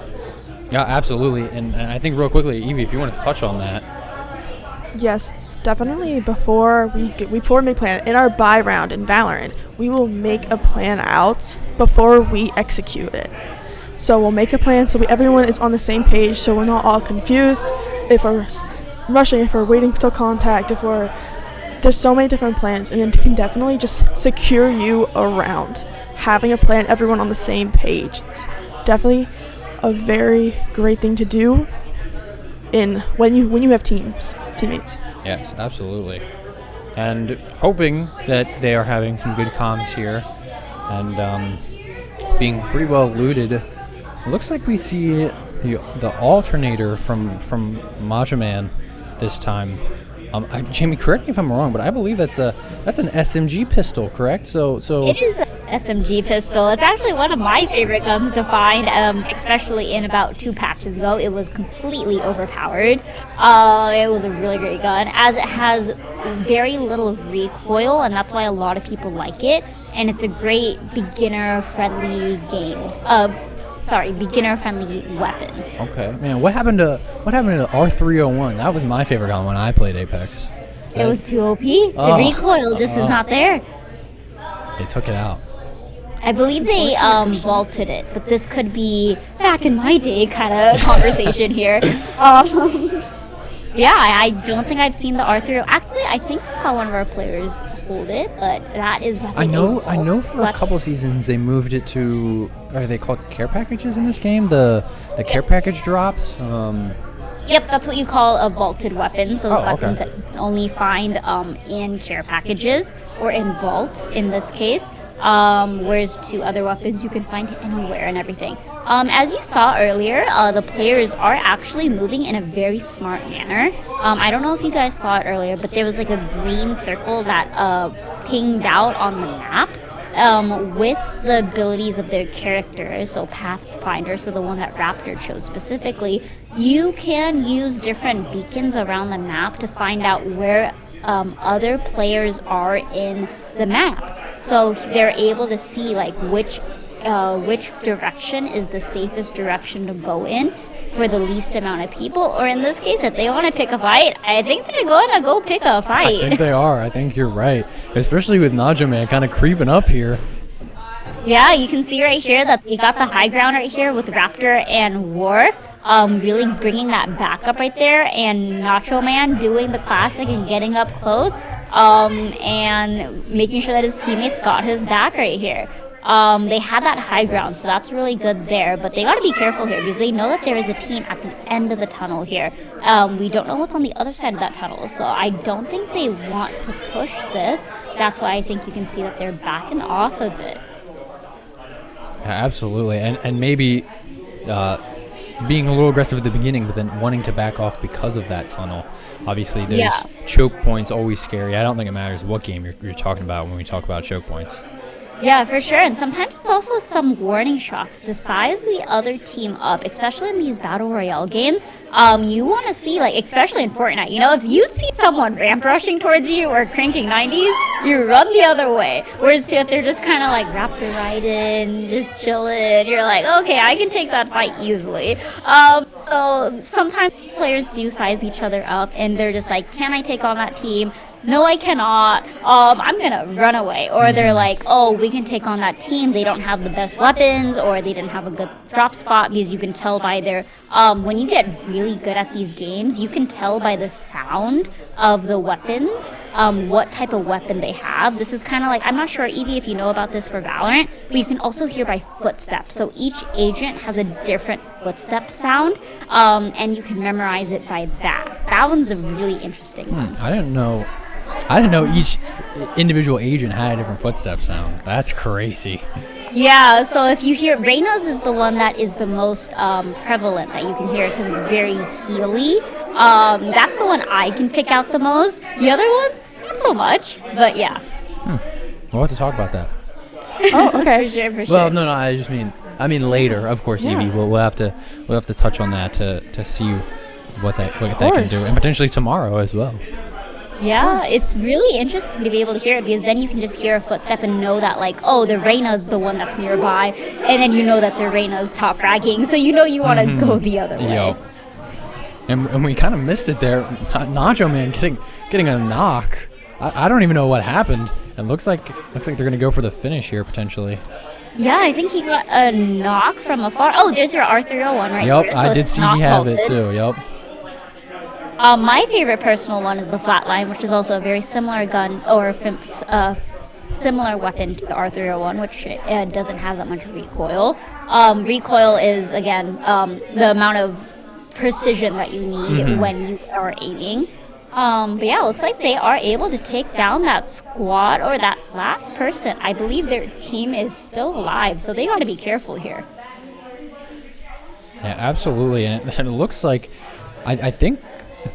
Yeah, absolutely. And I think real quickly, Evie, if you want to touch on that. Yes, definitely. Before we make plan in our buy round in Valorant, we will make a plan out before we execute it. So we'll make a plan so everyone is on the same page, so we're not all confused if we're rushing, if we're waiting till contact, there's so many different plans, and it can definitely just secure you around having a plan, everyone on the same page. It's definitely a very great thing to do when you have teammates. Yes, absolutely. And hoping that they are having some good comms here and being pretty well looted. It looks like we see the alternator from Majaman this time. Jaemi, correct me if I'm wrong, but I believe that's an SMG pistol, correct? So It is an SMG pistol. It's actually one of my favorite guns to find, especially in about 2 patches ago. It was completely overpowered. It was a really great gun, as it has very little recoil, and that's why a lot of people like it. And it's a great beginner-friendly beginner-friendly weapon. Okay, man, what happened to R301? That was my favorite gun when I played Apex. It was too OP. The recoil just is not there. They took it out. I believe they vaulted it, but this could be back in my day kind of conversation here. Yeah, I don't think I've seen the R3. Actually, I think I saw one of our players hold it, but that is. I know. For a couple seasons they moved it to. Are they called care packages in this game? The care package drops. Yep, that's what you call a vaulted weapon. So weapons okay. that you can only find in care packages or in vaults in this case. Whereas to other weapons you can find anywhere and everything. As you saw earlier, the players are actually moving in a very smart manner. I don't know if you guys saw it earlier, but there was like a green circle that pinged out on the map with the abilities of their characters. So Pathfinder, so the one that Raptor chose specifically, you can use different beacons around the map to find out where other players are in the map. So they're able to see like which direction is the safest direction to go in for the least amount of people. Or in this case, if they want to pick a fight, I think they're going to go pick a fight. I think they are. I think you're right. Especially with Naja Man kind of creeping up here. Yeah, you can see right here that they got the high ground right here with Raptor and Worf. Really bringing that back up right there, and Nacho Man doing the classic and getting up close, and making sure that his teammates got his back right here. They had that high ground, so that's really good there, but they got to be careful here because they know that there is a team at the end of the tunnel here. We don't know what's on the other side of that tunnel, so I don't think they want to push this. That's why I think you can see that they're backing off a bit. Yeah, absolutely, and maybe being a little aggressive at the beginning, but then wanting to back off because of that tunnel. Obviously, those choke points always scary. I don't think it matters what game you're talking about when we talk about choke points. Yeah, for sure. And sometimes it's also some warning shots to size the other team up, especially in these Battle Royale games. You want to see, like, especially in Fortnite, you know, if you see someone ramp rushing towards you or cranking 90s, you run the other way. Whereas if they're just kind of like Raptor riding, just chilling, you're like, okay, I can take that fight easily. So sometimes players do size each other up and they're just like, can I take on that team? No, I cannot. I'm gonna run away. Or they're like, oh, we can take on that team. They don't have the best weapons, or they didn't have a good drop spot, because you can tell by their, when you get really good at these games, you can tell by the sound of the weapons, what type of weapon they have. This is kind of like, I'm not sure, Evie, if you know about this for Valorant, but you can also hear by footsteps. So each agent has a different footstep sound, and you can memorize it by that. That one's a really interesting one. I didn't know each individual agent had a different footstep sound. That's crazy. Yeah, so if you hear, Reyna's is the one that is the most prevalent that you can hear because it's very healy. That's the one I can pick out the most. The other ones, not so much, but yeah. We'll have to talk about that. Oh, okay. For sure. Well, no, I just mean later, of course, Yeah. Evie. We'll have to touch on that to see what that can do, and potentially tomorrow as well. Yeah, it's really interesting to be able to hear it because then you can just hear a footstep and know that, like, oh, the Reyna's the one that's nearby, and then you know that the Reyna's top fragging, so you know you want to go the other way. Yo. And we kind of missed it there. Nacho Man getting a knock. I don't even know what happened. It looks like they're gonna go for the finish here potentially. Yeah, I think he got a knock from afar. Oh, there's your R301 right Yep, here. So I did see he have it too. Yep. My favorite personal one is the Flatline, which is also a very similar gun or similar weapon to the R301, which doesn't have that much recoil. Recoil is, again, the amount of precision that you need when you are aiming. But yeah, it looks like they are able to take down that squad or that last person. I believe their team is still alive, so they got to be careful here. Yeah, absolutely. And it looks like, I think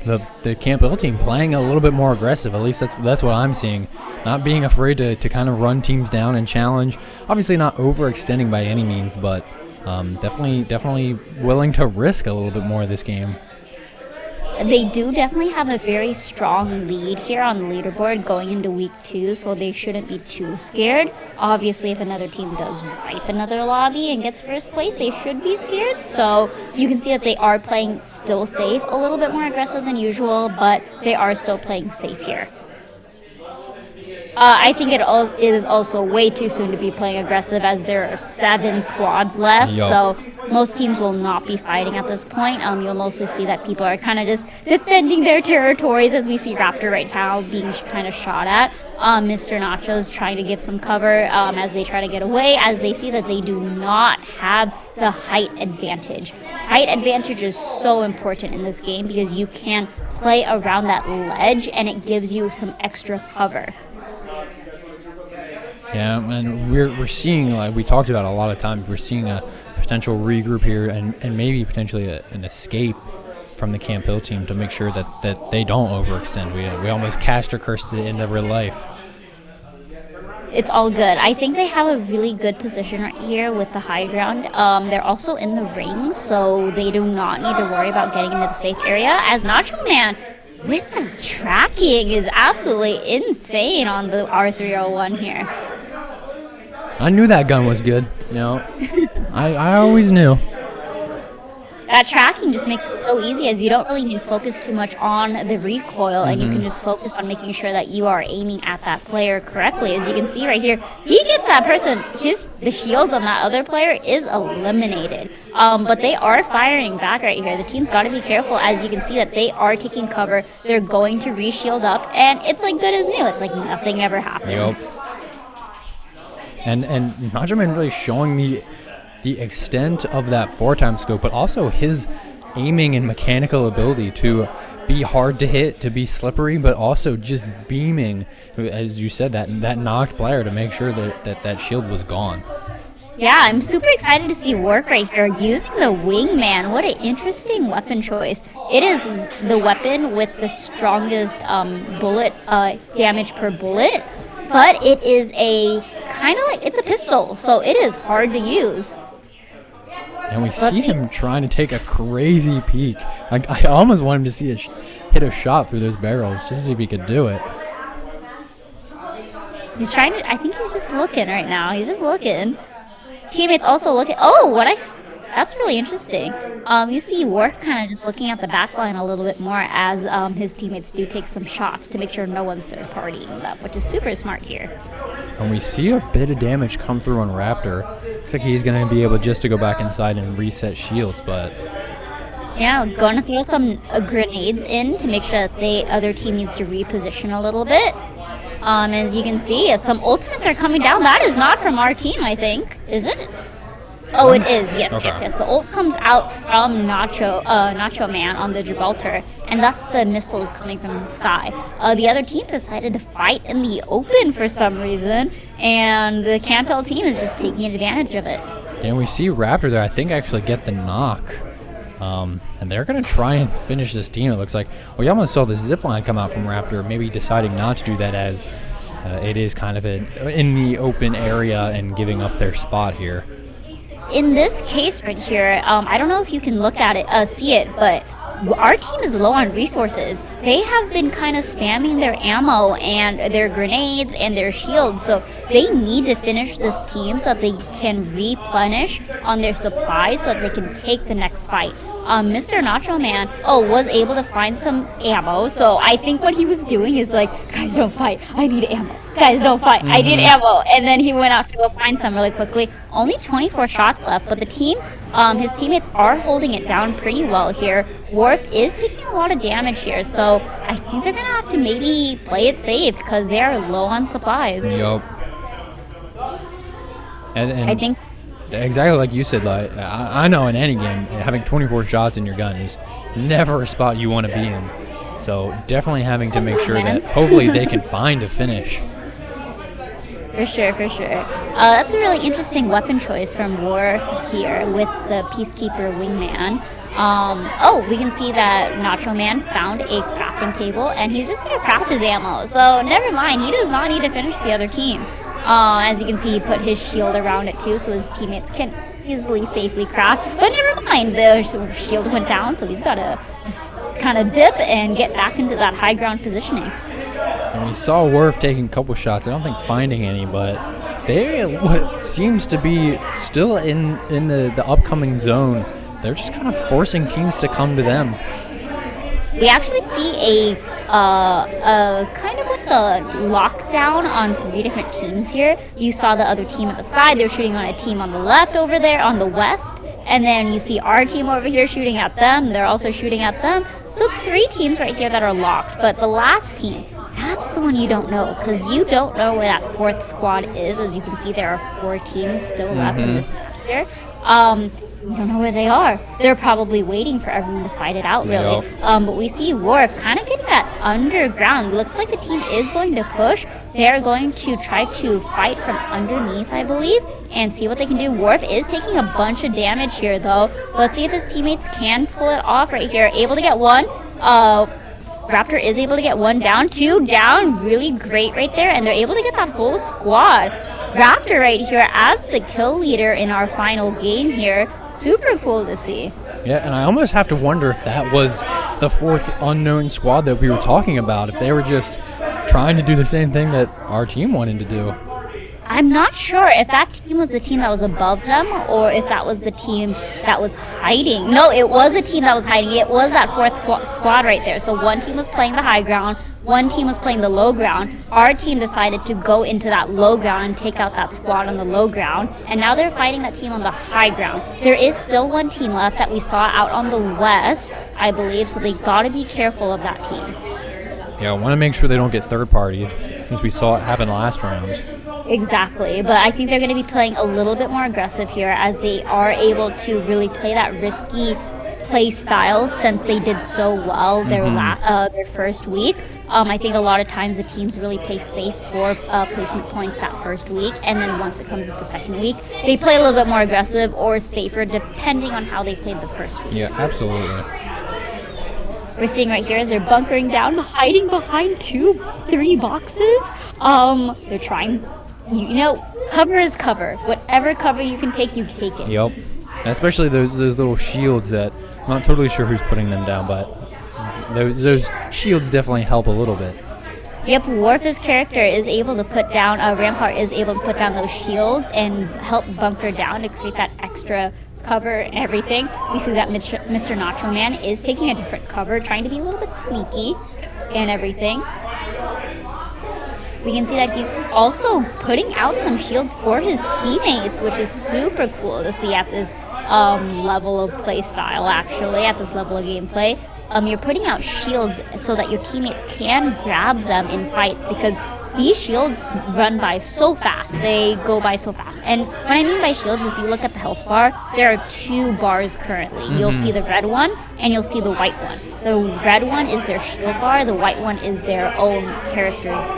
the CampHill team playing a little bit more aggressive. At least that's what I'm seeing. Not being afraid to kind of run teams down and challenge. Obviously not overextending by any means, but definitely willing to risk a little bit more this game. They do definitely have a very strong lead here on the leaderboard going into week 2, so they shouldn't be too scared. Obviously, if another team does wipe another lobby and gets first place, they should be scared. So you can see that they are playing still safe, a little bit more aggressive than usual, but they are still playing safe here. I think it is also way too soon to be playing aggressive, as there are 7 squads left, so most teams will not be fighting at this point. You'll mostly see that people are kind of just defending their territories, as we see Raptor right now being kind of shot at. Mr. Nacho's trying to give some cover as they try to get away, as they see that they do not have the height advantage. Height advantage is so important in this game because you can play around that ledge and it gives you some extra cover. Yeah, and we're seeing, like we talked about a lot of times, we're seeing a potential regroup here and maybe potentially an escape from the CampHill team to make sure that they don't overextend. We almost cast or cursed it into real life. It's all good. I think they have a really good position right here with the high ground. They're also in the ring, so they do not need to worry about getting into the safe area, as Nacho Man with the tracking is absolutely insane on the R301 here. I knew that gun was good, you know. I always knew. That tracking just makes it so easy, as you don't really need to focus too much on the recoil, and you can just focus on making sure that you are aiming at that player correctly. As you can see right here, he gets that person, the shields on that other player is eliminated. But they are firing back right here. The team's got to be careful, as you can see that they are taking cover. They're going to re-shield up, and it's like good as new. It's like nothing ever happened. Yep. And Nacho Man really showing the extent of that 4x scope, but also his aiming and mechanical ability to be hard to hit, to be slippery, but also just beaming, as you said, that knocked player to make sure that shield was gone. Yeah, I'm super excited to see work right here using the Wingman. What an interesting weapon choice. It is the weapon with the strongest bullet damage per bullet, but it is a kind of like, it's a pistol, so it is hard to use. And we see him trying to take a crazy peek. I almost want him to see hit a shot through those barrels just to see if he could do it. He's trying to, I think he's just looking right now. He's just looking. Teammates also looking. Oh, that's really interesting. You see Work kind of just looking at the back line a little bit more, as his teammates do take some shots to make sure no one's third partying them, which is super smart here. And we see a bit of damage come through on Raptor. Looks like he's going to be able just to go back inside and reset shields, but... Yeah, going to throw some grenades in to make sure that the other team needs to reposition a little bit. As you can see, some ultimates are coming down. That is not from our team, I think. Is it? Oh, it is. Yes, okay. Yes. The ult comes out from Nacho Man on the Gibraltar, and that's the missiles coming from the sky. The other team decided to fight in the open for some reason, and the CampHill team is just taking advantage of it. And we see Raptor there, I think, actually get the knock. And they're going to try and finish this team, it looks like. We almost saw the zipline come out from Raptor, maybe deciding not to do that, as it is kind of in the open area and giving up their spot here. In this case right here, I don't know if you can look at it, see it, but our team is low on resources. They have been kind of spamming their ammo and their grenades and their shields, so they need to finish this team so that they can replenish on their supplies so that they can take the next fight. Mr. Nacho Man, was able to find some ammo, so I think what he was doing is like, guys, don't fight, I need ammo. Guys, don't fight, I need ammo. And then he went out to go find some really quickly. Only 24 shots left, but the team, his teammates are holding it down pretty well here. Worf is taking a lot of damage here, so I think they're going to have to maybe play it safe because they are low on supplies. Yup. And I think... Exactly like you said, like I know in any game, having 24 shots in your gun is never a spot you want to be in. So definitely having to make sure that hopefully they can find a finish. For sure, for sure. That's a really interesting weapon choice from War here with the Peacekeeper Wingman. Oh, we can see that Nacho Man found a crafting table, and he's just going to craft his ammo. So never mind, he does not need to finish the other team. As you can see, he put his shield around it too, so his teammates can easily, safely craft. But never mind, the shield went down, so he's got to just kind of dip and get back into that high ground positioning. And we saw Worf taking a couple shots. I don't think finding any, but they what seems to be still in the upcoming zone. They're just kind of forcing teams to come to them. We actually see a kind of like a lockdown on 3 different teams here. You saw the other team at the side. They're shooting on a team on the left over there on the west. And then you see our team over here shooting at them. They're also shooting at them. So it's 3 teams right here that are locked. But the last team, that's the one you don't know, because you don't know where that 4th squad is. As you can see, there are 4 teams still left in this match here. We don't know where they are. They're probably waiting for everyone to fight it out, really. Yep. But we see Worf kind of getting that underground. Looks like the team is going to push. They're going to try to fight from underneath, I believe, and see what they can do. Worf is taking a bunch of damage here, though. Let's see if his teammates can pull it off right here. Able to get one. Raptor is able to get 1 down, 2 down. Really great right there, and they're able to get that whole squad. Raptor right here as the kill leader in our final game here. Super cool to see. Yeah, and I almost have to wonder if that was the 4th unknown squad that we were talking about, if they were just trying to do the same thing that our team wanted to do. I'm not sure if that team was the team that was above them or if that was the team that was hiding. No, it was the team that was hiding. It was that 4th squad right there. So one team was playing the high ground, one team was playing the low ground. Our team decided to go into that low ground and take out that squad on the low ground. And now they're fighting that team on the high ground. There is still 1 team left that we saw out on the west, I believe. So they got to be careful of that team. Yeah, I want to make sure they don't get third-partied, since we saw it happen last round. Exactly, but I think they're going to be playing a little bit more aggressive here, as they are able to really play that risky play style since they did so well their first week. I think a lot of times the teams really play safe for placement points that first week, and then once it comes to the second week, they play a little bit more aggressive or safer depending on how they played the first week. Yeah, absolutely. We're seeing right here as they're bunkering down, hiding behind 2-3 boxes. They're trying, cover is cover. Whatever cover you can take, you take it. Yep. Especially those little shields that I'm not totally sure who's putting them down, but those shields definitely help a little bit. Yep, Worf's character is able to put down, Rampart is able to put down those shields and help bunker down to create that extra cover and everything. We see that Mr. Nacho Man is taking a different cover, trying to be a little bit sneaky and everything. We can see that he's also putting out some shields for his teammates, which is super cool to see at this level of play style, actually, at this level of gameplay. You're putting out shields so that your teammates can grab them in fights, because these shields run by so fast. They go by so fast. And what I mean by shields, if you look at the health bar, there are 2 bars currently. You'll see the red one and you'll see the white one. The red one is their shield bar. The white one is their own character's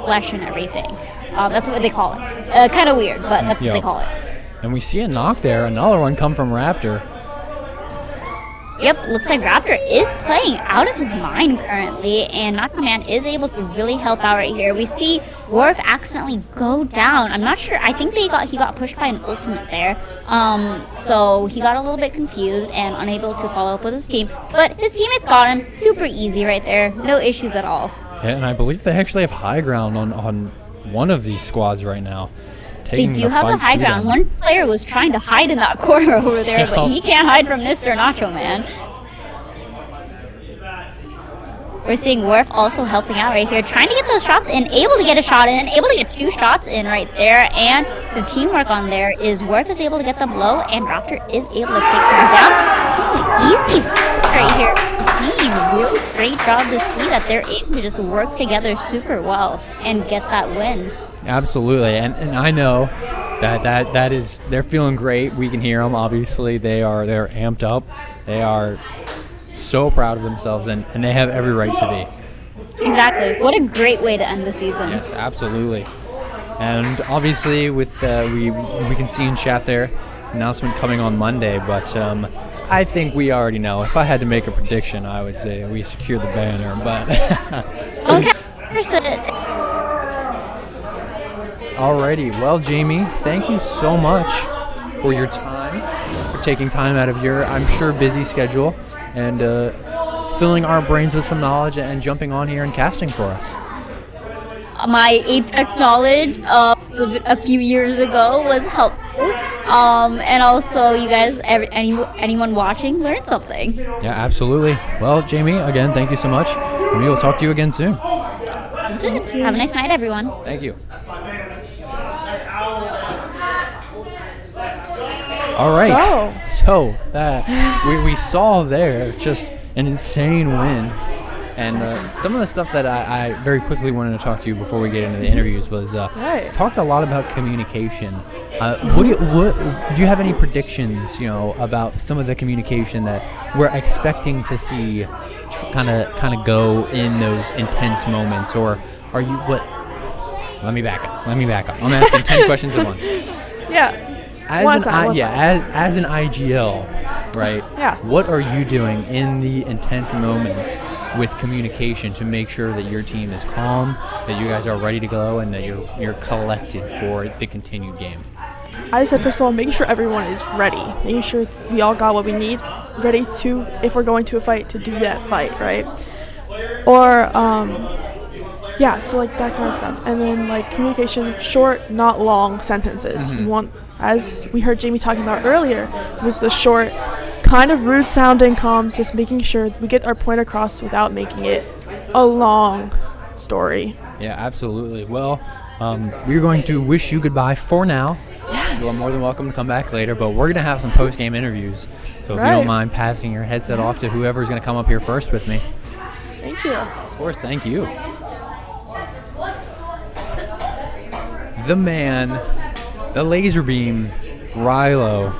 flesh and everything. That's what they call it. Kind of weird, but that's what they call it. And we see a knock there. Another one come from Raptor. Yep, looks like Raptor is playing out of his mind currently, and Nacho Man is able to really help out right here. We see Worf accidentally go down. I'm not sure. I think he got pushed by an ultimate there. So he got a little bit confused and unable to follow up with his team. But his teammates got him. Super easy right there. No issues at all. Yeah, and I believe they actually have high ground on one of these squads right now. They do have the high ground. One player was trying to hide in that corner over there, but he can't hide from Mr. Nacho Man. We're seeing Worf also helping out right here, trying to get those shots in, able to get a shot in, able to get 2 shots in right there, and the teamwork on there is Worf is able to get them low, and Raptor is able to take them down. Easy right here. Really great job to see that they're able to just work together super well and get that win. Absolutely, and I know that is, they're feeling great. We can hear them. Obviously, they're amped up. They are so proud of themselves, and they have every right to be. Exactly. What a great way to end the season. Yes, absolutely. And obviously, with we can see in chat there, announcement coming on Monday. But I think we already know. If I had to make a prediction, I would say we secure the banner, but... Okay. Percent. Alrighty, well, Jaemi, thank you so much for your time, for taking time out of your, I'm sure, busy schedule, and filling our brains with some knowledge and jumping on here and casting for us. My Apex knowledge a few years ago was helpful. And also, you guys, anyone watching, learned something. Yeah, absolutely. Well, Jaemi, again, thank you so much, and we will talk to you again soon. Have a nice night, everyone. Thank you. All right. So we saw there just an insane win. And some of the stuff that I very quickly wanted to talk to you before we get into the interviews was talked a lot about communication. Do you have any predictions, about some of the communication that we're expecting to see kind of go in those intense moments, or are you what? Let me back up. I'm asking 10 questions at once. Yeah. As an IGL, right? Yeah. What are you doing in the intense moments with communication to make sure that your team is calm, that you guys are ready to go, and that you're collected for the continued game? I said, first of all, making sure everyone is ready, making sure we all got what we need, ready to, if we're going to a fight, to do that fight, right? Or, so like that kind of stuff. And then like communication, short, not long sentences. Mm-hmm. You want, as we heard Jaemi talking about earlier, was the short, kind of rude sounding comms, just making sure we get our point across without making it a long story. Yeah, absolutely. Well, we're going to wish you goodbye for now. Yes. You are more than welcome to come back later, but we're going to have some post-game interviews. So if you don't mind passing your headset off to whoever's going to come up here first with me. Thank you. Of course, thank you. The man, the laser beam, Rilo.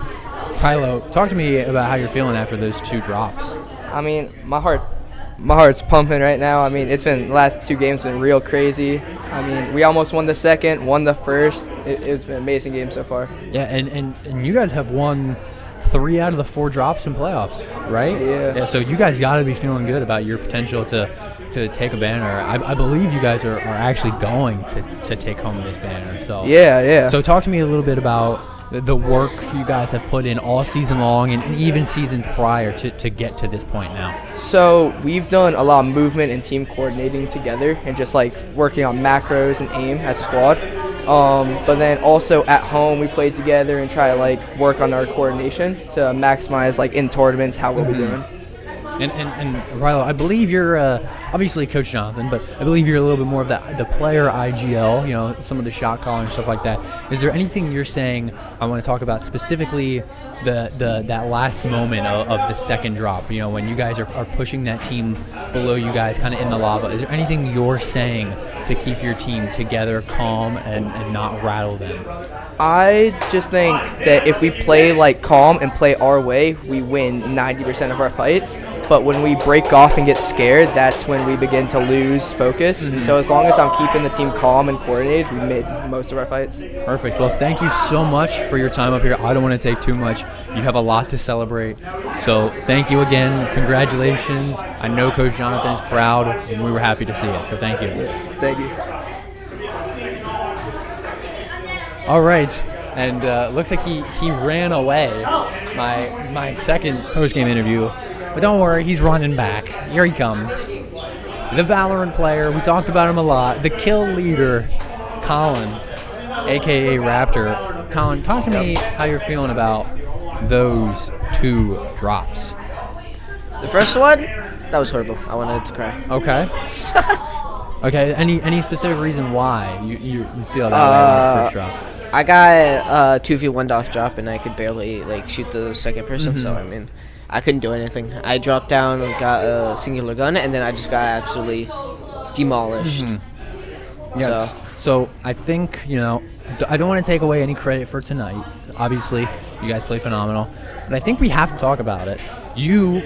Kylo, talk to me about how you're feeling after those 2 drops. I mean, my heart's pumping right now. I mean, the last 2 games been real crazy. I mean, we almost won the second, won the first. It's been an amazing game so far. Yeah, and you guys have won 3 out of the 4 drops in playoffs, right? Yeah. So you guys got to be feeling good about your potential to take a banner. I believe you guys are actually going to take home this banner. So Yeah. So talk to me a little bit about the work you guys have put in all season long and even seasons prior to get to this point now. So we've done a lot of movement and team coordinating together and just like working on macros and aim as a squad. But then also at home we play together and try to like work on our coordination to maximize like in tournaments how we'll be doing. And Rilo, I believe you're obviously Coach Jonathan, but I believe you're a little bit more of the player IGL, some of the shot calling and stuff like that. Is there anything you're saying I want to talk about specifically that last moment of the second drop, when you guys are pushing that team below you guys kind of in the lava? Is there anything you're saying to keep your team together, calm, and not rattle them? I just think that if we play like calm and play our way, we win 90% of our fights. But when we break off and get scared, that's when we begin to lose focus. Mm-hmm. So as long as I'm keeping the team calm and coordinated, we made most of our fights. Perfect. Well, thank you so much for your time up here. I don't want to take too much. You have a lot to celebrate. So thank you again. Congratulations. I know Coach Jonathan's proud, and we were happy to see it. So thank you. Yeah, thank you. All right. And looks like he ran away. My second post-game interview. But don't worry, he's running back. Here he comes. The Valorant player, we talked about him a lot. The kill leader, Colin, a.k.a. Raptor. Colin, talk to me how you're feeling about those 2 drops. The first one, that was horrible. I wanted to cry. Okay. Okay, any specific reason why you feel that way about the first drop? I got a 2v1 off drop, and I could barely shoot the second person, so I mean, I couldn't do anything. I dropped down, got a singular gun, and then I just got absolutely demolished. Yes. So I think, I don't want to take away any credit for tonight. Obviously, you guys play phenomenal. But I think we have to talk about it. You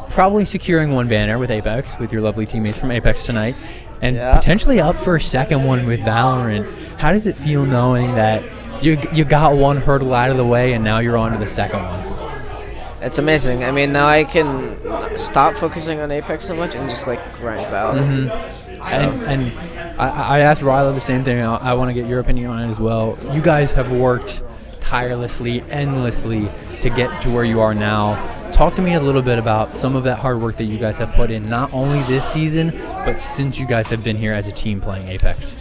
probably securing 1 banner with Apex, with your lovely teammates from Apex tonight, and potentially up for a second one with Valorant. How does it feel knowing that you got 1 hurdle out of the way and now you're on to the second one? It's amazing. I mean, now I can stop focusing on Apex so much and just like grind out. And I asked Ryla the same thing. I want to get your opinion on it as well. You guys have worked tirelessly, endlessly to get to where you are now. Talk to me a little bit about some of that hard work that you guys have put in, not only this season, but since you guys have been here as a team playing Apex.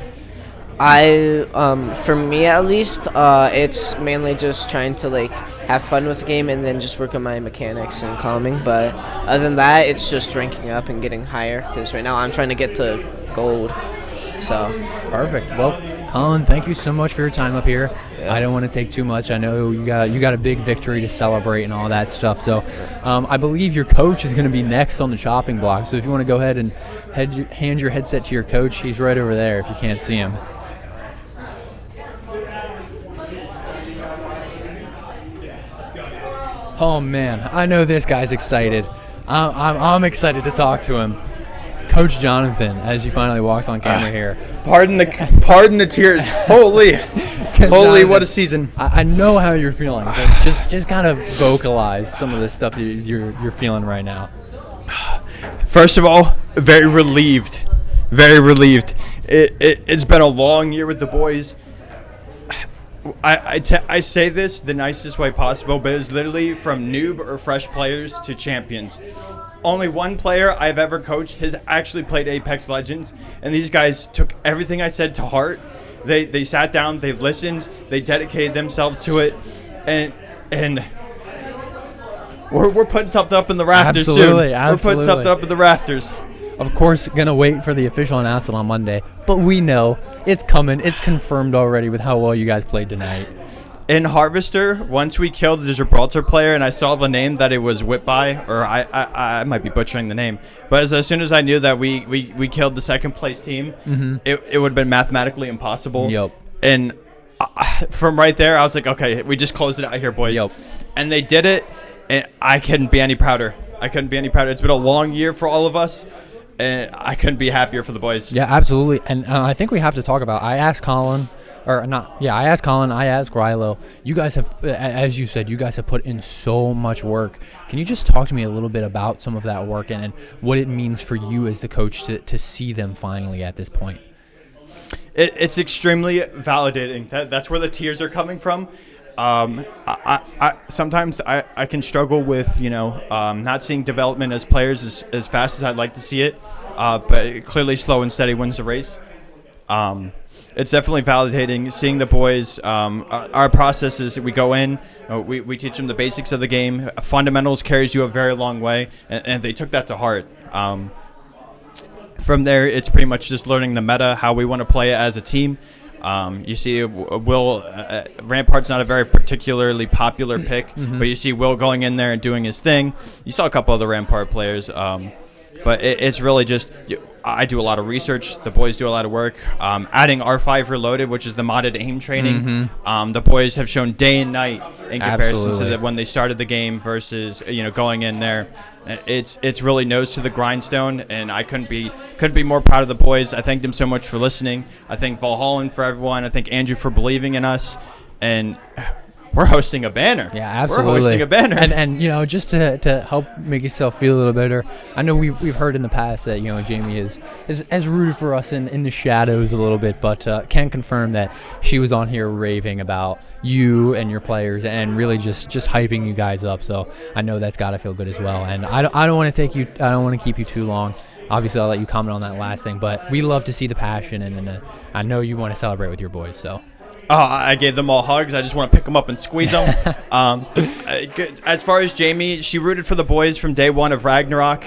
For me at least, it's mainly just trying to like have fun with the game and then just work on my mechanics and calming. But other than that, it's just ranking up and getting higher. Because right now I'm trying to get to gold. So perfect. Well, Colin, thank you so much for your time up here. Yeah. I don't want to take too much. I know you got a big victory to celebrate and all that stuff. So I believe your coach is going to be next on the chopping block. So if you want to go ahead and hand your headset to your coach, he's right over there if you can't see him. Oh man, I know this guy's excited. I'm excited to talk to him. Coach Jonathan, as he finally walks on camera here. Pardon the tears. Holy, Jonathan, what a season! I know how you're feeling, but just kind of vocalize some of the stuff that you're feeling right now. First of all, very relieved, very relieved. It's been a long year with the boys. I say this the nicest way possible, but it's literally from noob or fresh players to champions. Only one player I've ever coached has actually played Apex Legends, and these guys took everything I said to heart. They sat down, they listened, they dedicated themselves to it, and we're putting something up in the rafters soon. We're putting something up in the rafters. Of course, gonna wait for the official announcement on Monday, but we know it's coming. It's confirmed already with how well you guys played tonight. In Harvester, once we killed the Gibraltar player and I saw the name that it was Whitby, or I might be butchering the name, but as soon as I knew that we killed the second place team, it would have been mathematically impossible. Yep. And from right there, I was like, okay, we just closed it out here, boys. Yep. And they did it, and I couldn't be any prouder. It's been a long year for all of us. And I couldn't be happier for the boys. Yeah, absolutely. And I think we have to talk about, I asked Colin, I asked Rilo. You guys have, as you said, you guys have put in so much work. Can you just talk to me a little bit about some of that work and what it means for you as the coach to see them finally at this point? It's extremely validating. That's where the tears are coming from. Sometimes I can struggle with not seeing development as players as fast as I'd like to see it, but clearly slow and steady wins the race. It's definitely validating seeing the boys. Our process is we go in, we teach them the basics of the game. Fundamentals carries you a very long way, and they took that to heart. From there, it's pretty much just learning the meta, how we want to play it as a team. You see Will, Rampart's not a very particularly popular pick, but you see Will going in there and doing his thing. You saw a couple other Rampart players, but it's really just, I do a lot of research. The boys do a lot of work. Adding R5 Reloaded, which is the modded aim training. The boys have shown day and night in comparison to when they started the game versus going in there. It's really nose to the grindstone, and I couldn't be more proud of the boys. I thank them so much for listening. I thank Valhallen for everyone. I thank Andrew for believing in us, and we're hosting a banner. Yeah, absolutely. We're hosting a banner. And just to help make yourself feel a little better, I know we've heard in the past that Jaemi has rooted for us in the shadows a little bit, but can confirm that she was on here raving about you and your players and really just hyping you guys up. So I know that's got to feel good as well. And I don't want to keep you too long. Obviously, I'll let you comment on that last thing, but we love to see the passion, and I know you want to celebrate with your boys. So. Oh, I gave them all hugs. I just want to pick them up and squeeze them. As far as Jaemi, she rooted for the boys from day one of Ragnarok.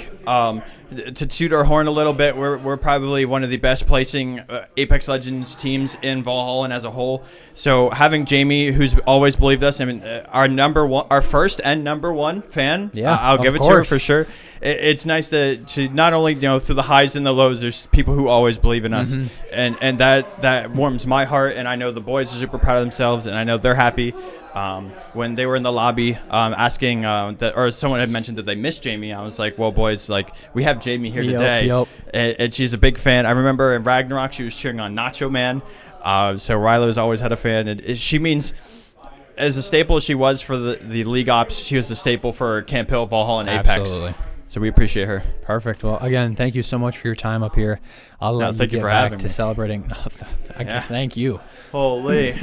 To toot our horn a little bit, we're probably one of the best placing Apex Legends teams in Valhalla as a whole. So having Jaemi, who's always believed us, our first and number one fan, I'll give it to her for sure. It's nice to not only through the highs and the lows, there's people who always believe in us, and that warms my heart. And I know the boys are super proud of themselves, and I know they're happy. When they were in the lobby asking or someone had mentioned that they missed Jaemi, I was like, well, boys, we have Jaemi here today. And she's a big fan. I remember in Ragnarok she was cheering on Nacho Man, so Rylo's always had a fan, and she means as a staple as she was for the league ops, she was a staple for CampHill, VHEL, and Apex. Absolutely. So we appreciate her. Perfect. Well, again, thank you so much for your time up here. I'll let you thank you get for back having to me. celebrating. Thank you. Holy.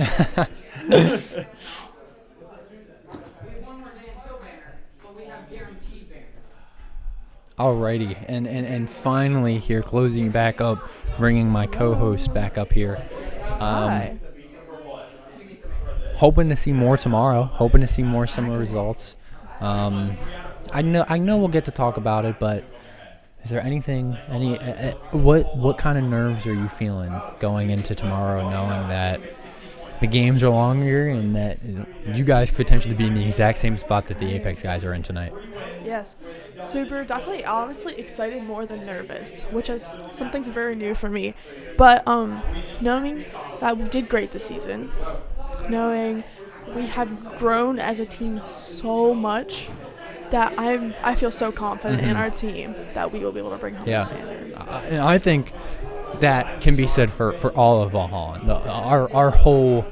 Alrighty, and finally here, closing back up, bringing my co-host back up here. Hi. Hoping to see more tomorrow. Hoping to see more similar results. I know we'll get to talk about it, but is there anything? What kind of nerves are you feeling going into tomorrow, knowing that the games are longer and that you guys could potentially be in the exact same spot that the Apex guys are in tonight? Yes. Super, definitely, honestly excited more than nervous, which is something's very new for me. But knowing that we did great this season, knowing we have grown as a team so much that I feel so confident in our team that we will be able to bring home this banner. And I think that can be said for all of Valhalla. Our whole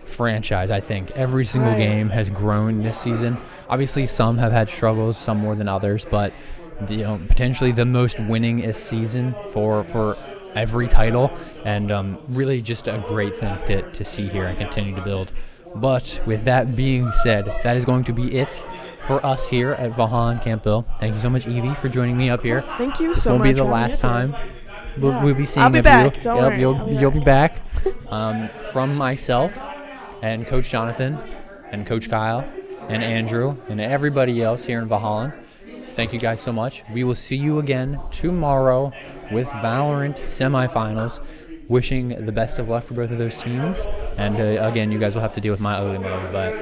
franchise, I think, every single game has grown this season. Obviously, some have had struggles, some more than others, but potentially the most winningest season for every title, and really just a great thing to see here and continue to build. But with that being said, that is going to be it for us here at Valhalla and CampHill. Thank you so much, Evie, for joining me up here. Thank you This so much. won't be the for having last me up time here. we'll be seeing I'll be of back. you. Don't worry. You'll be back. From myself and Coach Jonathan and Coach Kyle and Andrew and everybody else here in Valhalla, thank you guys so much. We will see you again tomorrow with Valorant semifinals. Wishing the best of luck for both of those teams. And again, you guys will have to deal with my ugly move. But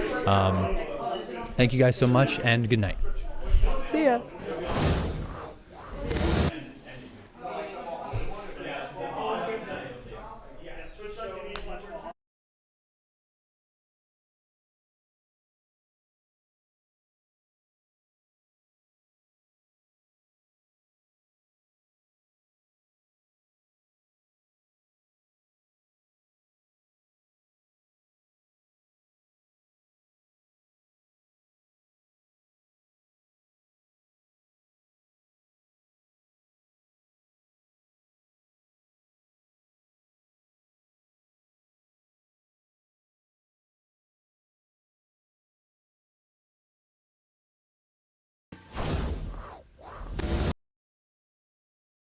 thank you guys so much, and good night.